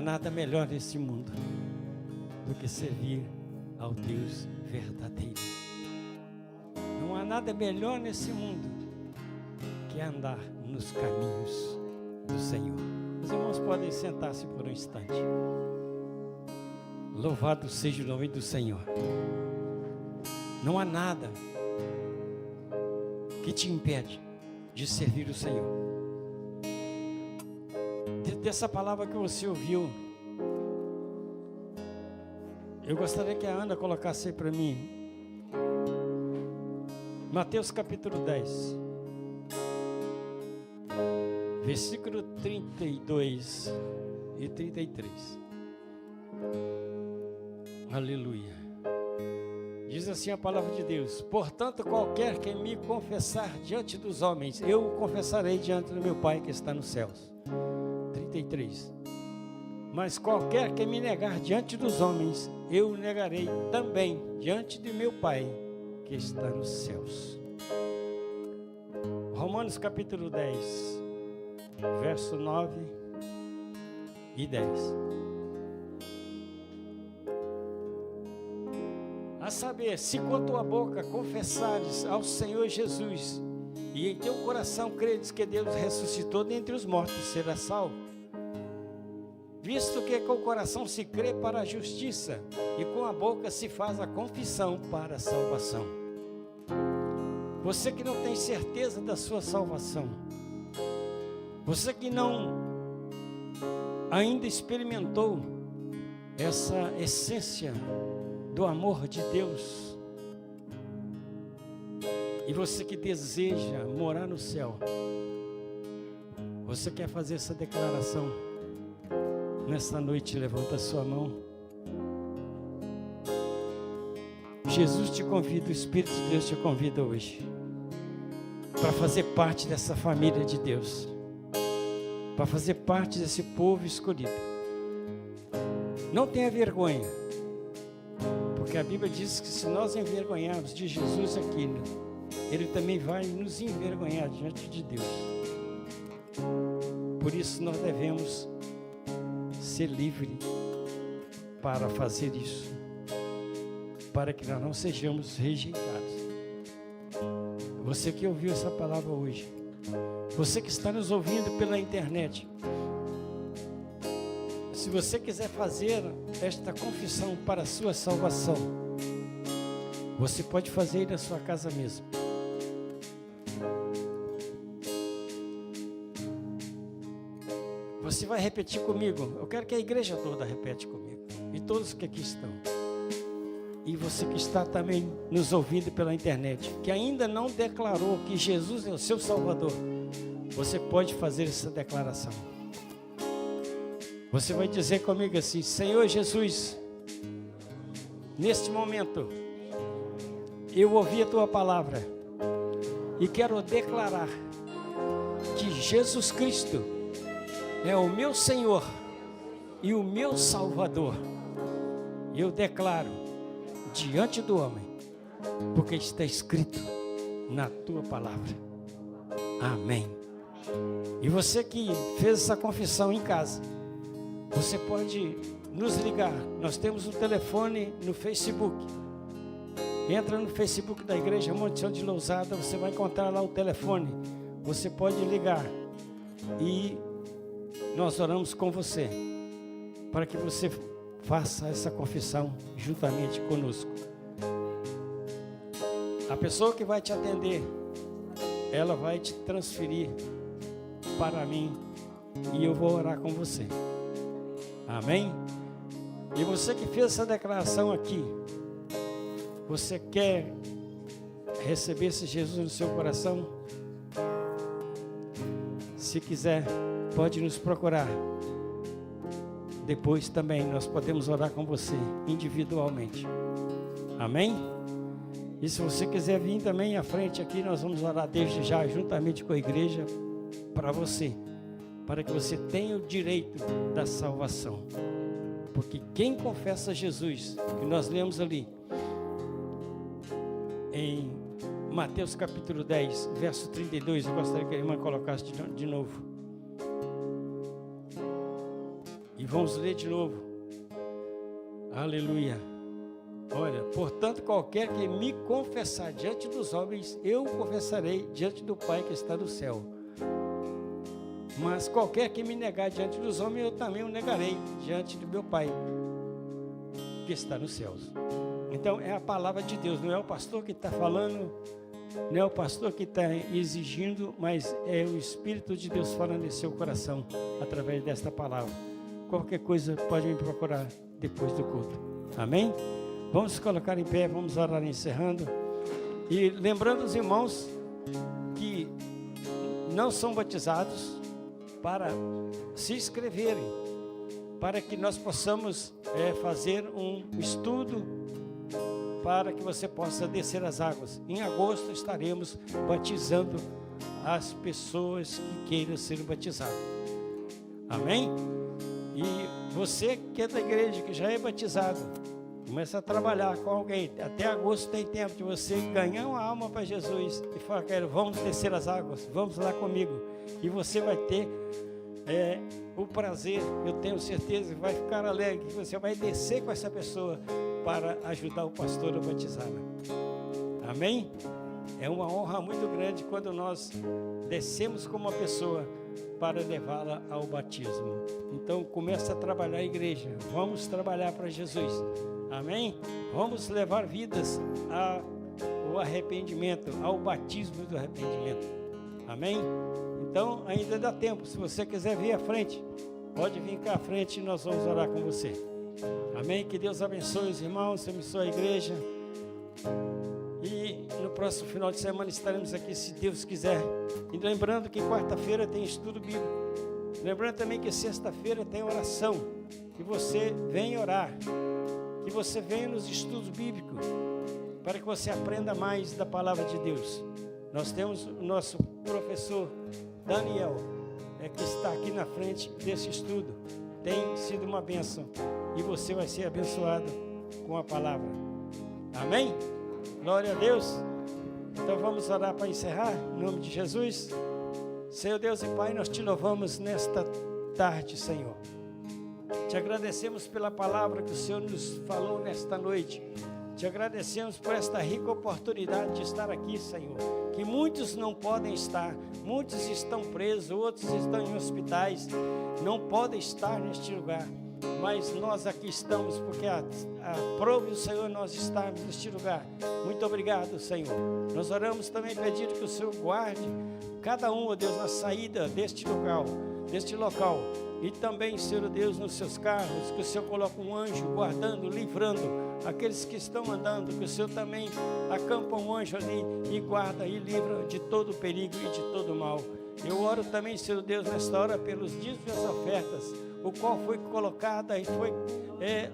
há nada melhor nesse mundo do que servir ao Deus verdadeiro. Não há nada melhor nesse mundo que andar nos caminhos do Senhor. Os irmãos podem sentar-se por um instante. Louvado seja o nome do Senhor. Não há nada que te impede de servir o Senhor. Dessa palavra que você ouviu, eu gostaria que a Ana colocasse aí para mim Mateus capítulo 10, versículo 32 e 33. Aleluia. Diz assim a palavra de Deus: portanto, qualquer que me confessar diante dos homens, eu o confessarei diante do meu Pai que está nos céus. 33. Mas qualquer que me negar diante dos homens, eu o negarei também diante de meu Pai que está nos céus. Romanos capítulo 10, verso 9 e 10. A saber, se com a tua boca confessares ao Senhor Jesus e em teu coração credes que Deus ressuscitou dentre os mortos, serás salvo. Visto que com o coração se crê para a justiça e com a boca se faz a confissão para a salvação. Você que não tem certeza da sua salvação, você que não ainda experimentou essa essência do amor de Deus, e você que deseja morar no céu, você quer fazer essa declaração? Nesta noite, levanta a sua mão. Jesus te convida, o Espírito de Deus te convida hoje para fazer parte dessa família de Deus, para fazer parte desse povo escolhido. Não tenha vergonha, porque a Bíblia diz que se nós envergonharmos de Jesus aqui, Ele também vai nos envergonhar diante de Deus. Por isso nós devemos ser livre para fazer isso, para que nós não sejamos rejeitados. Você que ouviu essa palavra hoje, você que está nos ouvindo pela internet, se você quiser fazer esta confissão para a sua salvação, você pode fazer aí na sua casa mesmo. Você vai repetir comigo. Eu quero que a igreja toda repete comigo, e todos que aqui estão, e você que está também nos ouvindo pela internet, que ainda não declarou que Jesus é o seu Salvador, você pode fazer essa declaração. Você vai dizer comigo assim: Senhor Jesus, neste momento eu ouvi a tua palavra e quero declarar que Jesus Cristo é o meu Senhor e o meu Salvador. Eu declaro diante do homem, porque está escrito na tua palavra. Amém. E você que fez essa confissão em casa, você pode nos ligar. Nós temos um telefone no Facebook. Entra no Facebook da Igreja Monte de Lousada, você vai encontrar lá o telefone. Você pode ligar e nós oramos com você, para que você faça essa confissão juntamente conosco. A pessoa que vai te atender, ela vai te transferir para mim e eu vou orar com você. Amém? E você que fez essa declaração aqui, você quer receber esse Jesus no seu coração? Se quiser, pode nos procurar. Depois também nós podemos orar com você individualmente. Amém? E se você quiser vir também à frente aqui, nós vamos orar desde já, juntamente com a igreja, para você, para que você tenha o direito da salvação. Porque quem confessa Jesus, que nós lemos ali em Mateus capítulo 10, verso 32, eu gostaria que a irmã colocasse de novo. E vamos ler de novo. Aleluia. Olha, portanto, qualquer que me confessar diante dos homens, eu o confessarei diante do Pai que está no céu. Mas qualquer que me negar diante dos homens, eu também o negarei diante do meu Pai que está nos céus. Então, é a palavra de Deus, não é o pastor que está falando, não é o pastor que está exigindo, mas é o Espírito de Deus falando em seu coração, através desta palavra. Qualquer coisa pode me procurar depois do culto. Amém? Vamos se colocar em pé, vamos orar encerrando. E lembrando os irmãos que não são batizados para se inscreverem, para que nós possamos fazer um estudo para que você possa descer as águas. Em agosto estaremos batizando as pessoas que queiram ser batizadas. Amém? E você que é da igreja, que já é batizado, começa a trabalhar com alguém. Até agosto tem tempo de você ganhar uma alma para Jesus e falar, quero, vamos descer as águas, vamos lá comigo. E você vai ter o prazer, eu tenho certeza que vai ficar alegre, que você vai descer com essa pessoa para ajudar o pastor a batizá-la. Amém? É uma honra muito grande quando nós descemos com uma pessoa para levá-la ao batismo. Então começa a trabalhar a igreja, vamos trabalhar para Jesus. Amém? Vamos levar vidas ao arrependimento, ao batismo do arrependimento. Amém? Então ainda dá tempo, se você quiser vir à frente, pode vir cá à frente e nós vamos orar com você. Amém? Que Deus abençoe os irmãos, abençoe a igreja. E no próximo final de semana estaremos aqui, se Deus quiser. E lembrando que quarta-feira tem estudo bíblico. Lembrando também que sexta-feira tem oração. Que você venha orar. Que você venha nos estudos bíblicos. Para que você aprenda mais da palavra de Deus. Nós temos o nosso professor Daniel, que está aqui na frente desse estudo. Tem sido uma bênção. E você vai ser abençoado com a palavra. Amém? Glória a Deus. Então vamos orar para encerrar, em nome de Jesus. Senhor Deus e Pai, nós te louvamos nesta tarde, Senhor. Te agradecemos pela palavra que o Senhor nos falou nesta noite. Te agradecemos por esta rica oportunidade de estar aqui, Senhor. Que muitos não podem estar, muitos estão presos, outros estão em hospitais, não podem estar neste lugar. Mas nós aqui estamos, porque aprove o Senhor nós estarmos neste lugar. Muito obrigado, Senhor. Nós oramos também pedindo que o Senhor guarde cada um, ó Deus, na saída deste local. E também, Senhor Deus, nos seus carros, que o Senhor coloque um anjo guardando, livrando aqueles que estão andando, que o Senhor também acampa um anjo ali e guarda e livra de todo perigo e de todo mal. Eu oro também, Senhor Deus, nesta hora pelos dízimos e as ofertas, o qual foi colocada e foi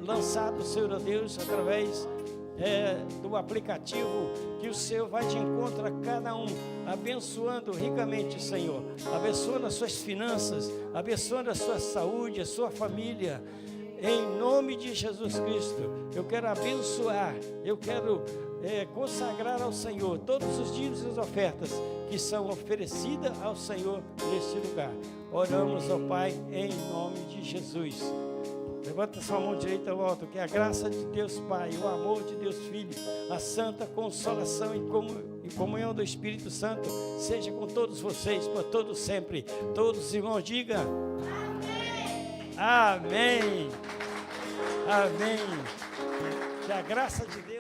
lançado, Senhor Deus, através do aplicativo, que o Senhor vai de encontro a cada um, abençoando ricamente, Senhor, abençoando as suas finanças, abençoando a sua saúde, a sua família, em nome de Jesus Cristo. Eu quero abençoar, eu quero consagrar ao Senhor todos os dízimos e as ofertas que são oferecidas ao Senhor neste lugar. Oramos ao Pai em nome de Jesus. Levanta sua mão direita ao alto, que a graça de Deus Pai, o amor de Deus Filho, a santa consolação e comunhão do Espírito Santo seja com todos vocês, por todos sempre. Todos os irmãos digam amém. Amém. Amém. Que a graça de Deus